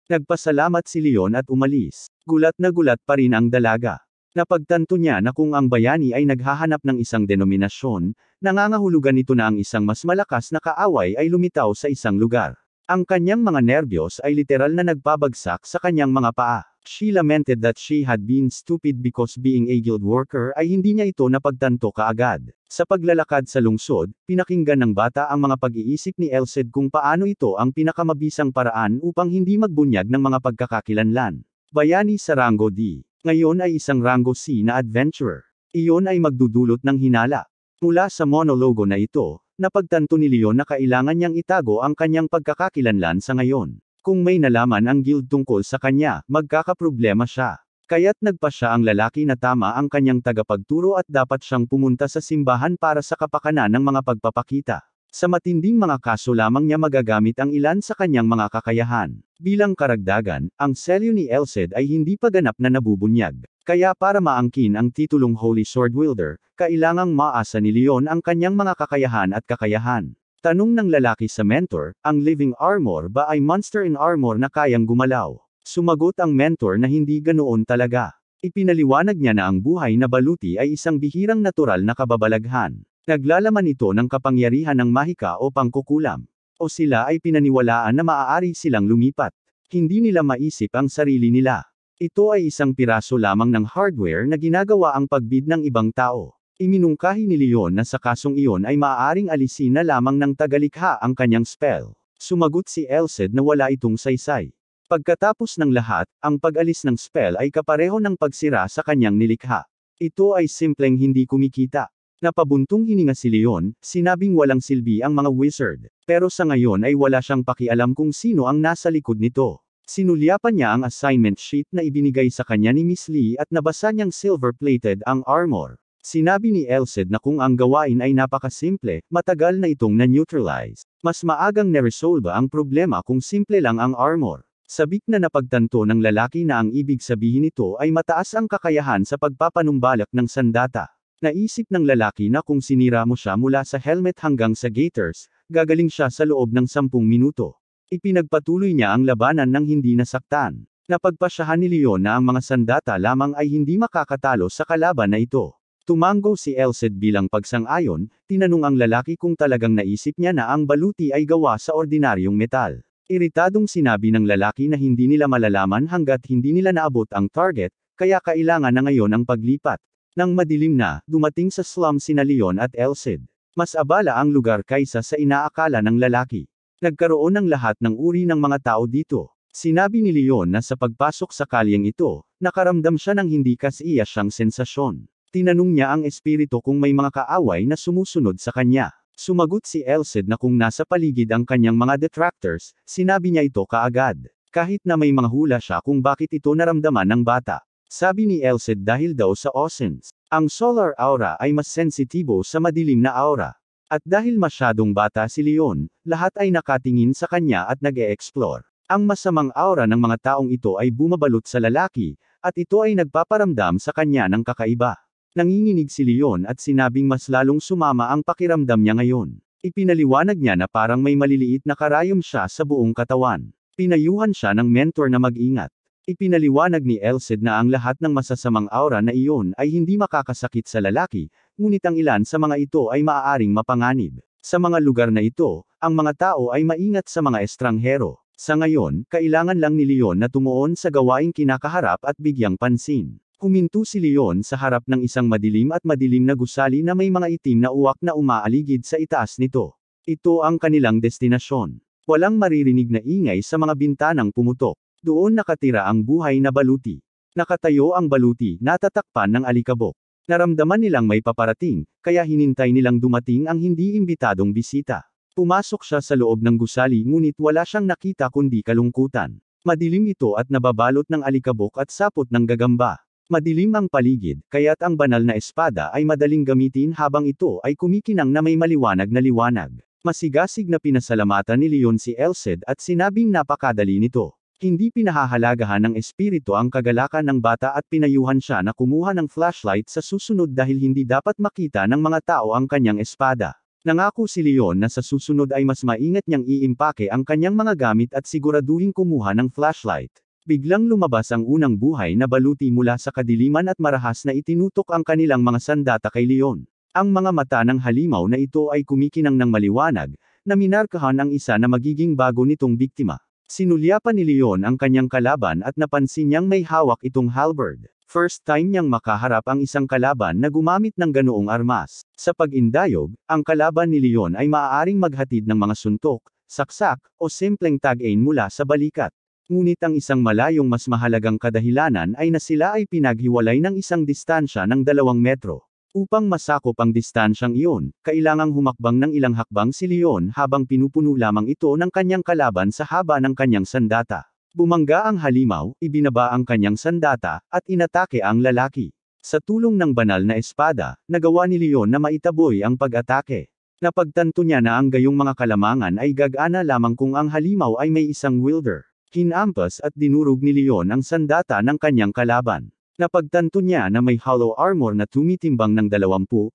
Nagpasalamat si Leon at umalis. Gulat na gulat pa rin ang dalaga. Napagtanto niya na kung ang bayani ay naghahanap ng isang denominasyon, nangangahulugan nito na ang isang mas malakas na kaaway ay lumitaw sa isang lugar. Ang kanyang mga nerbiyos ay literal na nagpabagsak sa kanyang mga paa. She lamented that she had been stupid because being a guild worker ay hindi niya ito napagtanto kaagad. Sa paglalakad sa lungsod, pinakinggan ng bata ang mga pag-iisip ni Elsed kung paano ito ang pinakamabisang paraan upang hindi magbunyag ng mga pagkakakilanlan. Bayani sa Rango D. Ngayon ay isang Rango C na adventurer. Iyon ay magdudulot ng hinala. Mula sa monologo na ito, napagtanto ni Leon na kailangan niyang itago ang kanyang pagkakakilanlan sa ngayon. Kung may nalaman ang guild tungkol sa kanya, magkakaproblema siya. Kaya't nagpa siya ang lalaki na tama ang kanyang tagapagturo at dapat siyang pumunta sa simbahan para sa kapakanan ng mga pagpapakita. Sa matinding mga kaso lamang niya magagamit ang ilan sa kanyang mga kakayahan. Bilang karagdagan, ang selyo ni Elsed ay hindi pa ganap na nabubunyag. Kaya para maangkin ang titulong Holy Sword Wielder, kailangang maasa ni Leon ang kanyang mga kakayahan at kakayahan. Tanong ng lalaki sa mentor, ang living armor ba ay monster in armor na kayang gumalaw? Sumagot ang mentor na hindi ganoon talaga. Ipinaliwanag niya na ang buhay na baluti ay isang bihirang natural na kababalaghan. Naglalaman ito ng kapangyarihan ng mahika o pangkukulam. O sila ay pinaniwalaan na maaari silang lumipat. Hindi nila maisip ang sarili nila. Ito ay isang piraso lamang ng hardware na ginagawa ang pagbid ng ibang tao. Iminungkahi ni Leon na sa kasong iyon ay maaaring alisin na lamang ng tagalikha ang kanyang spell. Sumagot si Elsed na wala itong saysay. Pagkatapos ng lahat, ang pag-alis ng spell ay kapareho ng pagsira sa kanyang nilikha. Ito ay simpleng hindi kumikita. Napabuntong hininga si Leon, sinabing walang silbi ang mga wizard. Pero sa ngayon ay wala siyang pakialam kung sino ang nasa likod nito. Sinulyapan niya ang assignment sheet na ibinigay sa kanya ni Miss Lee at nabasa niyang silver-plated ang armor. Sinabi ni Elsed na kung ang gawain ay napakasimple, matagal na itong na-neutralize. Mas maagang neresolba ang problema kung simple lang ang armor. Sabik na napagtanto ng lalaki na ang ibig sabihin nito ay mataas ang kakayahan sa pagpapanumbalak ng sandata. Naisip ng lalaki na kung sinira mo siya mula sa helmet hanggang sa gaiters, gagaling siya sa loob ng 10 minuto. Ipinagpatuloy niya ang labanan ng hindi nasaktan. Napagpasyahan ni Leon na ang mga sandata lamang ay hindi makakatalo sa kalaban na ito. Tumango si Elsed bilang pagsang-ayon, tinanong ang lalaki kung talagang naisip niya na ang baluti ay gawa sa ordinaryong metal. Iritadong sinabi ng lalaki na hindi nila malalaman hanggat hindi nila naabot ang target, kaya kailangan na ngayon ang paglipat. Nang madilim na, dumating sa slum sina Leon at Elsed. Mas abala ang lugar kaysa sa inaakala ng lalaki. Nagkaroon ng lahat ng uri ng mga tao dito. Sinabi ni Leon na sa pagpasok sa kalyeng ito, nakaramdam siya ng hindi kasiya siyang sensasyon. Tinanong niya ang espiritu kung may mga kaaway na sumusunod sa kanya. Sumagot si Elsid na kung nasa paligid ang kanyang mga detractors, sinabi niya ito kaagad. Kahit na may mga hula siya kung bakit ito naramdaman ng bata. Sabi ni Elsid dahil daw sa Osins. Ang solar aura ay mas sensitibo sa madilim na aura. At dahil masyadong bata si Leon, lahat ay nakatingin sa kanya at nag-e-explore. Ang masamang aura ng mga taong ito ay bumabalot sa lalaki, at ito ay nagpaparamdam sa kanya ng kakaiba. Nanginginig si Leon at sinabing mas lalong sumama ang pakiramdam niya ngayon. Ipinaliwanag niya na parang may maliliit na karayom siya sa buong katawan. Pinayuhan siya ng mentor na mag-ingat. Ipinaliwanag ni Elsid na ang lahat ng masasamang aura na iyon ay hindi makakasakit sa lalaki, ngunit ang ilan sa mga ito ay maaaring mapanganib. Sa mga lugar na ito, ang mga tao ay maingat sa mga estranghero. Sa ngayon, kailangan lang ni Leon na tumuon sa gawaing kinakaharap at bigyang pansin. Huminto si Leon sa harap ng isang madilim at madilim na gusali na may mga itim na uwak na umaaligid sa itaas nito. Ito ang kanilang destinasyon. Walang maririnig na ingay sa mga bintanang pumutok. Doon nakatira ang buhay na baluti. Nakatayo ang baluti, natatakpan ng alikabok. Naramdaman nilang may paparating, kaya hinintay nilang dumating ang hindi imbitadong bisita. Pumasok siya sa loob ng gusali ngunit wala siyang nakita kundi kalungkutan. Madilim ito at nababalot ng alikabok at sapot ng gagamba. Madilim ang paligid, kaya't ang banal na espada ay madaling gamitin habang ito ay kumikinang na may maliwanag na liwanag. Masigasig na pinasalamatan ni Leon si Elsid at sinabing napakadali nito. Hindi pinahahalagahan ng espiritu ang kagalakan ng bata at pinayuhan siya na kumuha ng flashlight sa susunod dahil hindi dapat makita ng mga tao ang kanyang espada. Nangako si Leon na sa susunod ay mas maingat niyang iimpake ang kanyang mga gamit at siguraduhing kumuha ng flashlight. Biglang lumabas ang unang buhay na baluti mula sa kadiliman at marahas na itinutok ang kanilang mga sandata kay Leon. Ang mga mata ng halimaw na ito ay kumikinang ng maliwanag, na minarkahan ang isa na magiging bago nitong biktima. Sinulyapan ni Leon ang kanyang kalaban at napansin niyang may hawak itong halberd. First time niyang makaharap ang isang kalaban na gumamit ng ganoong armas. Sa pag-indayog, ang kalaban ni Leon ay maaaring maghatid ng mga suntok, saksak, o simpleng tag-ain mula sa balikat. Ngunit ang isang malayong mas mahalagang kadahilanan ay na sila ay pinaghiwalay ng isang distansya ng 2 metro. Upang masakop ang distansyang iyon, kailangang humakbang ng ilang hakbang si Leon habang pinupuno lamang ito ng kanyang kalaban sa haba ng kanyang sandata. Bumangga ang halimaw, ibinaba ang kanyang sandata, at inatake ang lalaki. Sa tulong ng banal na espada, nagawa ni Leon na maitaboy ang pag-atake. Napagtanto niya na ang gayong mga kalamangan ay gagana lamang kung ang halimaw ay may isang wielder. Hinampas at dinurog ni Leon ang sandata ng kanyang kalaban. Napagtanto niya na may hollow armor na tumitimbang ng 20-30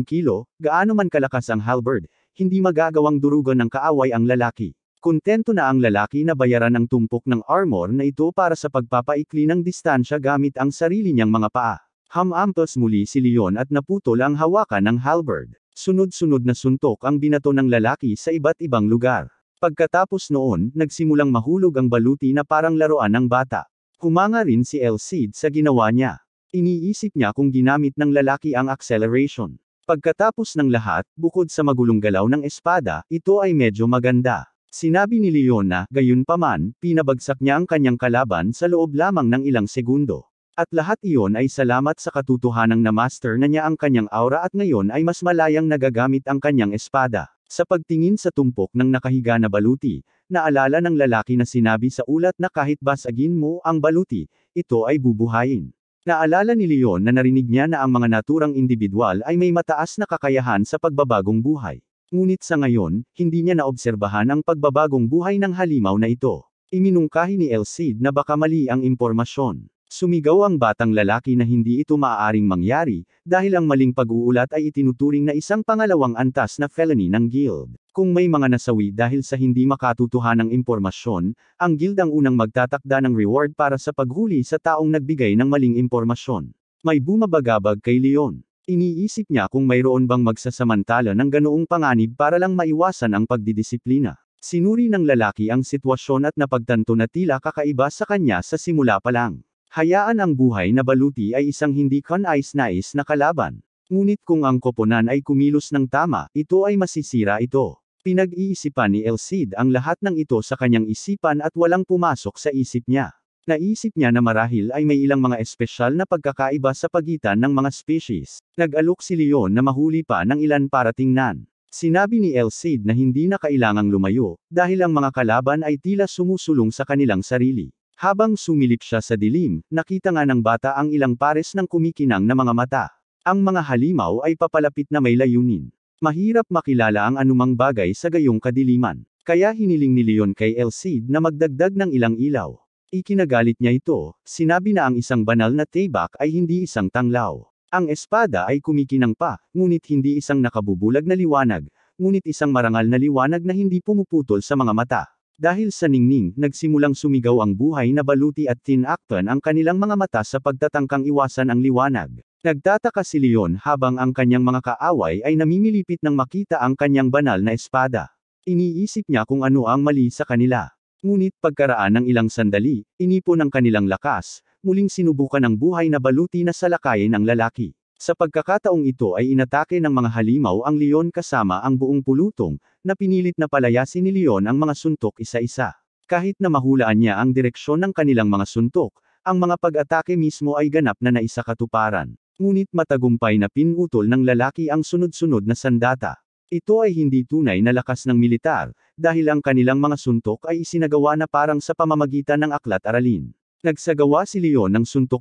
kilo, gaano man kalakas ang halberd, hindi magagawang durugan ng kaaway ang lalaki. Kontento na ang lalaki na bayaran ang tumpok ng armor na ito para sa pagpapaikli ng distansya gamit ang sarili niyang mga paa. Hamampas muli si Leon at naputol ang hawakan ng halberd. Sunod-sunod na suntok ang binato ng lalaki sa iba't ibang lugar. Pagkatapos noon, nagsimulang mahulog ang baluti na parang laruan ng bata. Humanga rin si Elsid sa ginawa niya. Iniisip niya kung ginamit ng lalaki ang acceleration. Pagkatapos ng lahat, bukod sa magulong galaw ng espada, ito ay medyo maganda. Sinabi ni Leon na, gayunpaman, pinabagsak niya ang kanyang kalaban sa loob lamang ng ilang segundo. At lahat iyon ay salamat sa katotohanang na master na niya ang kanyang aura at ngayon ay mas malayang nagagamit ang kanyang espada. Sa pagtingin sa tumpok ng nakahiga na baluti, naalala ng lalaki na sinabi sa ulat na kahit basagin mo ang baluti, ito ay bubuhayin. Naalala ni Leon na narinig niya na ang mga naturang individual ay may mataas na kakayahan sa pagbabagong buhay. Ngunit sa ngayon, hindi niya naobserbahan ang pagbabagong buhay ng halimaw na ito. Iminungkahi ni Elsid na baka mali ang impormasyon. Sumigaw ang batang lalaki na hindi ito maaaring mangyari, dahil ang maling pag-uulat ay itinuturing na isang pangalawang antas na felony ng guild. Kung may mga nasawi dahil sa hindi makatutuhanang impormasyon, ang guild ang unang magtatakda ng reward para sa paghuli sa taong nagbigay ng maling impormasyon. May bumabagabag kay Leon. Iniisip niya kung mayroon bang magsasamantala ng ganoong panganib para lang maiwasan ang pagdidisiplina. Sinuri ng lalaki ang sitwasyon at napagtanto na tila kakaiba sa kanya sa simula pa lang. Hayaan ang buhay na baluti ay isang hindi kanais-nais na kalaban. Ngunit kung ang koponan ay kumilos ng tama, ito ay masisira ito. Pinag-iisipan ni Elsid ang lahat ng ito sa kanyang isipan at walang pumasok sa isip niya. Naisip niya na marahil ay may ilang mga espesyal na pagkakaiba sa pagitan ng mga species. Nag-alok si Leon na mahuli pa ng ilan para tingnan. Sinabi ni El Cid na hindi na kailangang lumayo, dahil ang mga kalaban ay tila sumusulong sa kanilang sarili. Habang sumilip siya sa dilim, nakita nga ng bata ang ilang pares ng kumikinang na mga mata. Ang mga halimaw ay papalapit na may layunin. Mahirap makilala ang anumang bagay sa gayong kadiliman. Kaya hiniling ni Leon kay El Cid na magdagdag ng ilang ilaw. Ikinagalit niya ito, sinabi na ang isang banal na tibak ay hindi isang tanglaw. Ang espada ay kumikinang pa, ngunit hindi isang nakabubulag na liwanag, ngunit isang marangal na liwanag na hindi pumuputol sa mga mata. Dahil sa ningning, nagsimulang sumigaw ang buhay na baluti at tinakpan ang kanilang mga mata sa pagtatangkang iwasan ang liwanag. Nagtataka si Leon habang ang kanyang mga kaaway ay namimilipit nang makita ang kanyang banal na espada. Iniisip niya kung ano ang mali sa kanila. Ngunit pagkaraan ng ilang sandali, inipon ang kanilang lakas, muling sinubukan ng buhay na baluti na salakayin ang lalaki. Sa pagkakataong ito ay inatake ng mga halimaw ang leon kasama ang buong pulutong, na pinilit na palayasin ni Leon ang mga suntok isa-isa. Kahit na mahulaan niya ang direksyon ng kanilang mga suntok, ang mga pag-atake mismo ay ganap na naisakatuparan. Ngunit matagumpay na pinutol ng lalaki ang sunod-sunod na sandata. Ito ay hindi tunay na lakas ng militar, dahil ang kanilang mga suntok ay isinagawa na parang sa pamamagitan ng aklat-aralin. Nagsagawa si Leon ng suntok,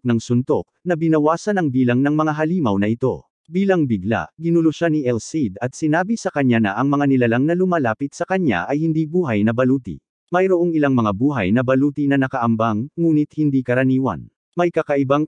na binawasan ang bilang ng mga halimaw na ito. Bilang bigla, ginulo siya ni El Cid at sinabi sa kanya na ang mga nilalang na lumalapit sa kanya ay hindi buhay na baluti. Mayroong ilang mga buhay na baluti na nakaambang, ngunit hindi karaniwan. May kakaibang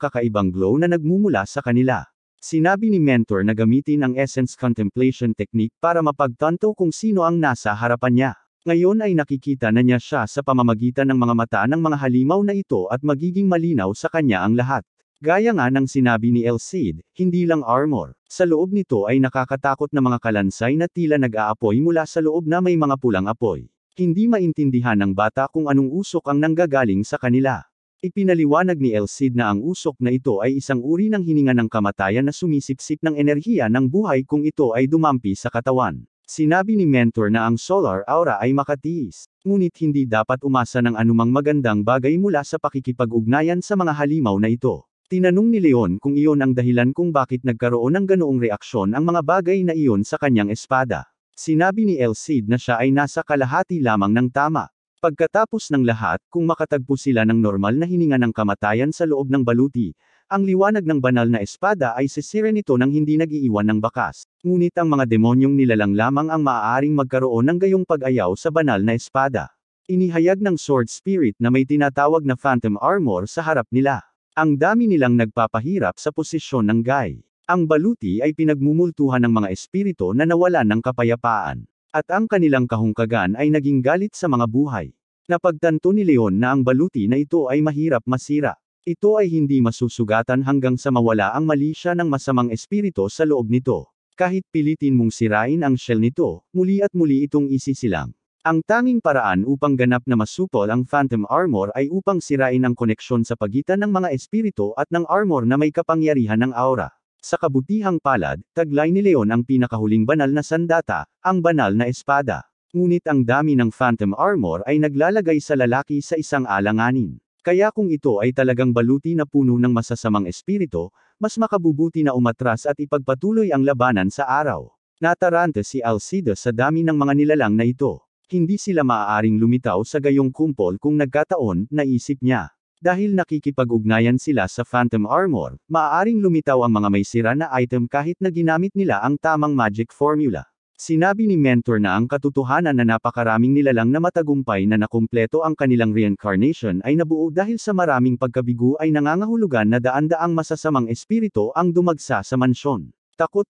glow na nagmumula sa kanila. Sinabi ni Mentor na gamitin ang Essence Contemplation Technique para mapagtanto kung sino ang nasa harapan niya. Ngayon ay nakikita na niya siya sa pamamagitan ng mga mata ng mga halimaw na ito at magiging malinaw sa kanya ang lahat. Gaya nga ng sinabi ni El Cid, hindi lang armor. Sa loob nito ay nakakatakot na mga kalansay na tila nag-aapoy mula sa loob na may mga pulang apoy. Hindi maintindihan ng bata kung anong usok ang nanggagaling sa kanila. Ipinaliwanag ni El Cid na ang usok na ito ay isang uri ng hininga ng kamatayan na sumisipsip ng enerhiya ng buhay kung ito ay dumampi sa katawan. Sinabi ni Mentor na ang solar aura ay makatiis, ngunit hindi dapat umasa ng anumang magandang bagay mula sa pakikipag-ugnayan sa mga halimaw na ito. Tinanong ni Leon kung iyon ang dahilan kung bakit nagkaroon ng ganoong reaksyon ang mga bagay na iyon sa kanyang espada. Sinabi ni El Cid na siya ay nasa kalahati lamang ng tama. Pagkatapos ng lahat, kung makatagpo sila ng normal na hininga ng kamatayan sa loob ng baluti, ang liwanag ng banal na espada ay sisira nito nang hindi nag-iiwan ng bakas. Ngunit ang mga demonyong nilalang lamang ang maaaring magkaroon ng gayong pag-ayaw sa banal na espada. Inihayag ng Sword Spirit na may tinatawag na Phantom Armor sa harap nila. Ang dami nilang nagpapahirap sa posisyon ng gay. Ang baluti ay pinagmumultuhan ng mga espiritu na nawalan ng kapayapaan. At ang kanilang kahungkagan ay naging galit sa mga buhay. Napagtanto ni Leon na ang baluti na ito ay mahirap masira. Ito ay hindi masusugatan hanggang sa mawala ang malisya ng masamang espiritu sa loob nito. Kahit pilitin mong sirain ang shell nito, muli at muli itong isisilang. Ang tanging paraan upang ganap na masupol ang Phantom Armor ay upang sirain ang koneksyon sa pagitan ng mga espiritu at ng armor na may kapangyarihan ng aura. Sa kabutihang palad, taglay ni Leon ang pinakahuling banal na sandata, ang banal na espada. Ngunit ang dami ng Phantom Armor ay naglalagay sa lalaki sa isang alanganin. Kaya kung ito ay talagang baluti na puno ng masasamang espiritu, mas makabubuti na umatras at ipagpatuloy ang labanan sa araw. Natarante si El Cid sa dami ng mga nilalang na ito. Hindi sila maaaring lumitaw sa gayong kumpol kung nagkataon, naisip niya. Dahil nakikipag-ugnayan sila sa Phantom Armor, maaaring lumitaw ang mga may sira na item kahit na ginamit nila ang tamang magic formula. Sinabi ni Mentor na ang katotohanan na napakaraming nilalang na matagumpay na nakumpleto ang kanilang reincarnation ay nabuo dahil sa maraming pagkabigo ay nangangahulugan na daan-daang masasamang espiritu ang dumagsa sa mansyon. Takot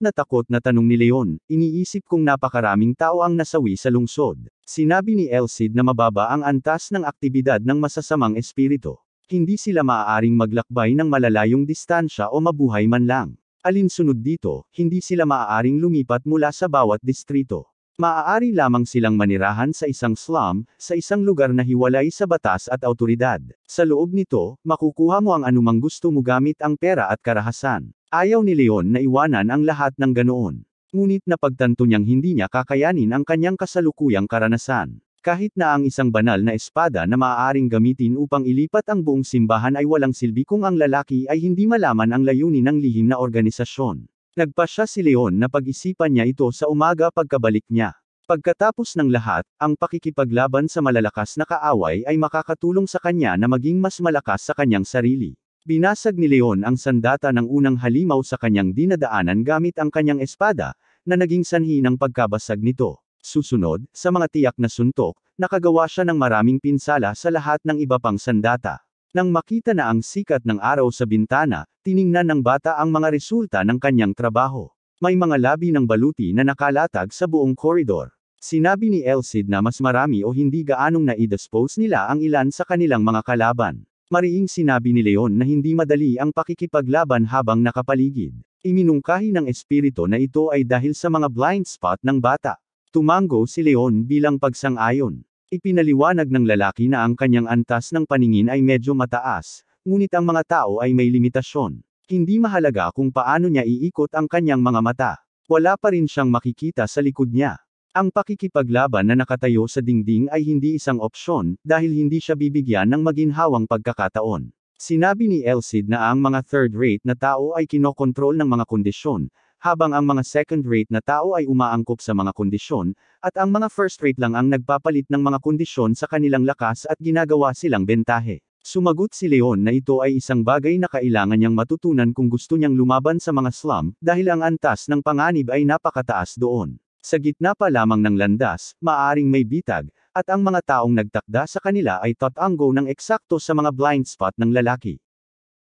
na tanong ni Leon, iniisip kong napakaraming tao ang nasawi sa lungsod. Sinabi ni El Cid na mababa ang antas ng aktibidad ng masasamang espiritu. Hindi sila maaaring maglakbay ng malalayong distansya o mabuhay man lang. Alinsunod dito, hindi sila maaaring lumipat mula sa bawat distrito. Maaari lamang silang manirahan sa isang slum, sa isang lugar na hiwalay sa batas at awtoridad. Sa loob nito, makukuha mo ang anumang gusto mo gamit ang pera at karahasan. Ayaw ni Leon na iwanan ang lahat ng ganoon. Ngunit napagtanto niyang hindi niya kakayanin ang kanyang kasalukuyang karanasan. Kahit na ang isang banal na espada na maaaring gamitin upang ilipat ang buong simbahan ay walang silbi kung ang lalaki ay hindi malaman ang layunin ng lihim na organisasyon. Nagpasya si Leon na pag-isipan niya ito sa umaga pagkabalik niya. Pagkatapos ng lahat, ang pakikipaglaban sa malalakas na kaaway ay makakatulong sa kanya na maging mas malakas sa kanyang sarili. Binasag ni Leon ang sandata ng unang halimaw sa kanyang dinadaanan gamit ang kanyang espada, na naging sanhi ng pagkabasag nito. Susunod, sa mga tiyak na suntok, nakagawa siya ng maraming pinsala sa lahat ng iba pang sandata. Nang makita na ang sikat ng araw sa bintana, tiningnan ng bata ang mga resulta ng kanyang trabaho. May mga labi ng baluti na nakalatag sa buong koridor. Sinabi ni Elsid na mas marami o hindi gaanong na-dispose nila ang ilan sa kanilang mga kalaban. Mariing sinabi ni Leon na hindi madali ang pakikipaglaban habang nakapaligid. Iminungkahi ng espiritu na ito ay dahil sa mga blind spot ng bata. Tumango si Leon bilang pagsang-ayon. Ipinaliwanag ng lalaki na ang kanyang antas ng paningin ay medyo mataas, ngunit ang mga tao ay may limitasyon. Hindi mahalaga kung paano niya iikot ang kanyang mga mata. Wala pa rin siyang makikita sa likod niya. Ang pakikipaglaban na nakatayo sa dingding ay hindi isang opsyon, dahil hindi siya bibigyan ng maginhawang pagkakataon. Sinabi ni Elsid na ang mga third-rate na tao ay kinokontrol ng mga kondisyon, habang ang mga second-rate na tao ay umaangkop sa mga kondisyon, at ang mga first-rate lang ang nagpapalit ng mga kondisyon sa kanilang lakas at ginagawa silang bentahe. Sumagot si Leon na ito ay isang bagay na kailangan niyang matutunan kung gusto niyang lumaban sa mga slum, dahil ang antas ng panganib ay napakataas doon. Sa gitna pa lamang ng landas, maaaring may bitag, at ang mga taong nagtakda sa kanila ay tatanggo ng eksakto sa mga blind spot ng lalaki.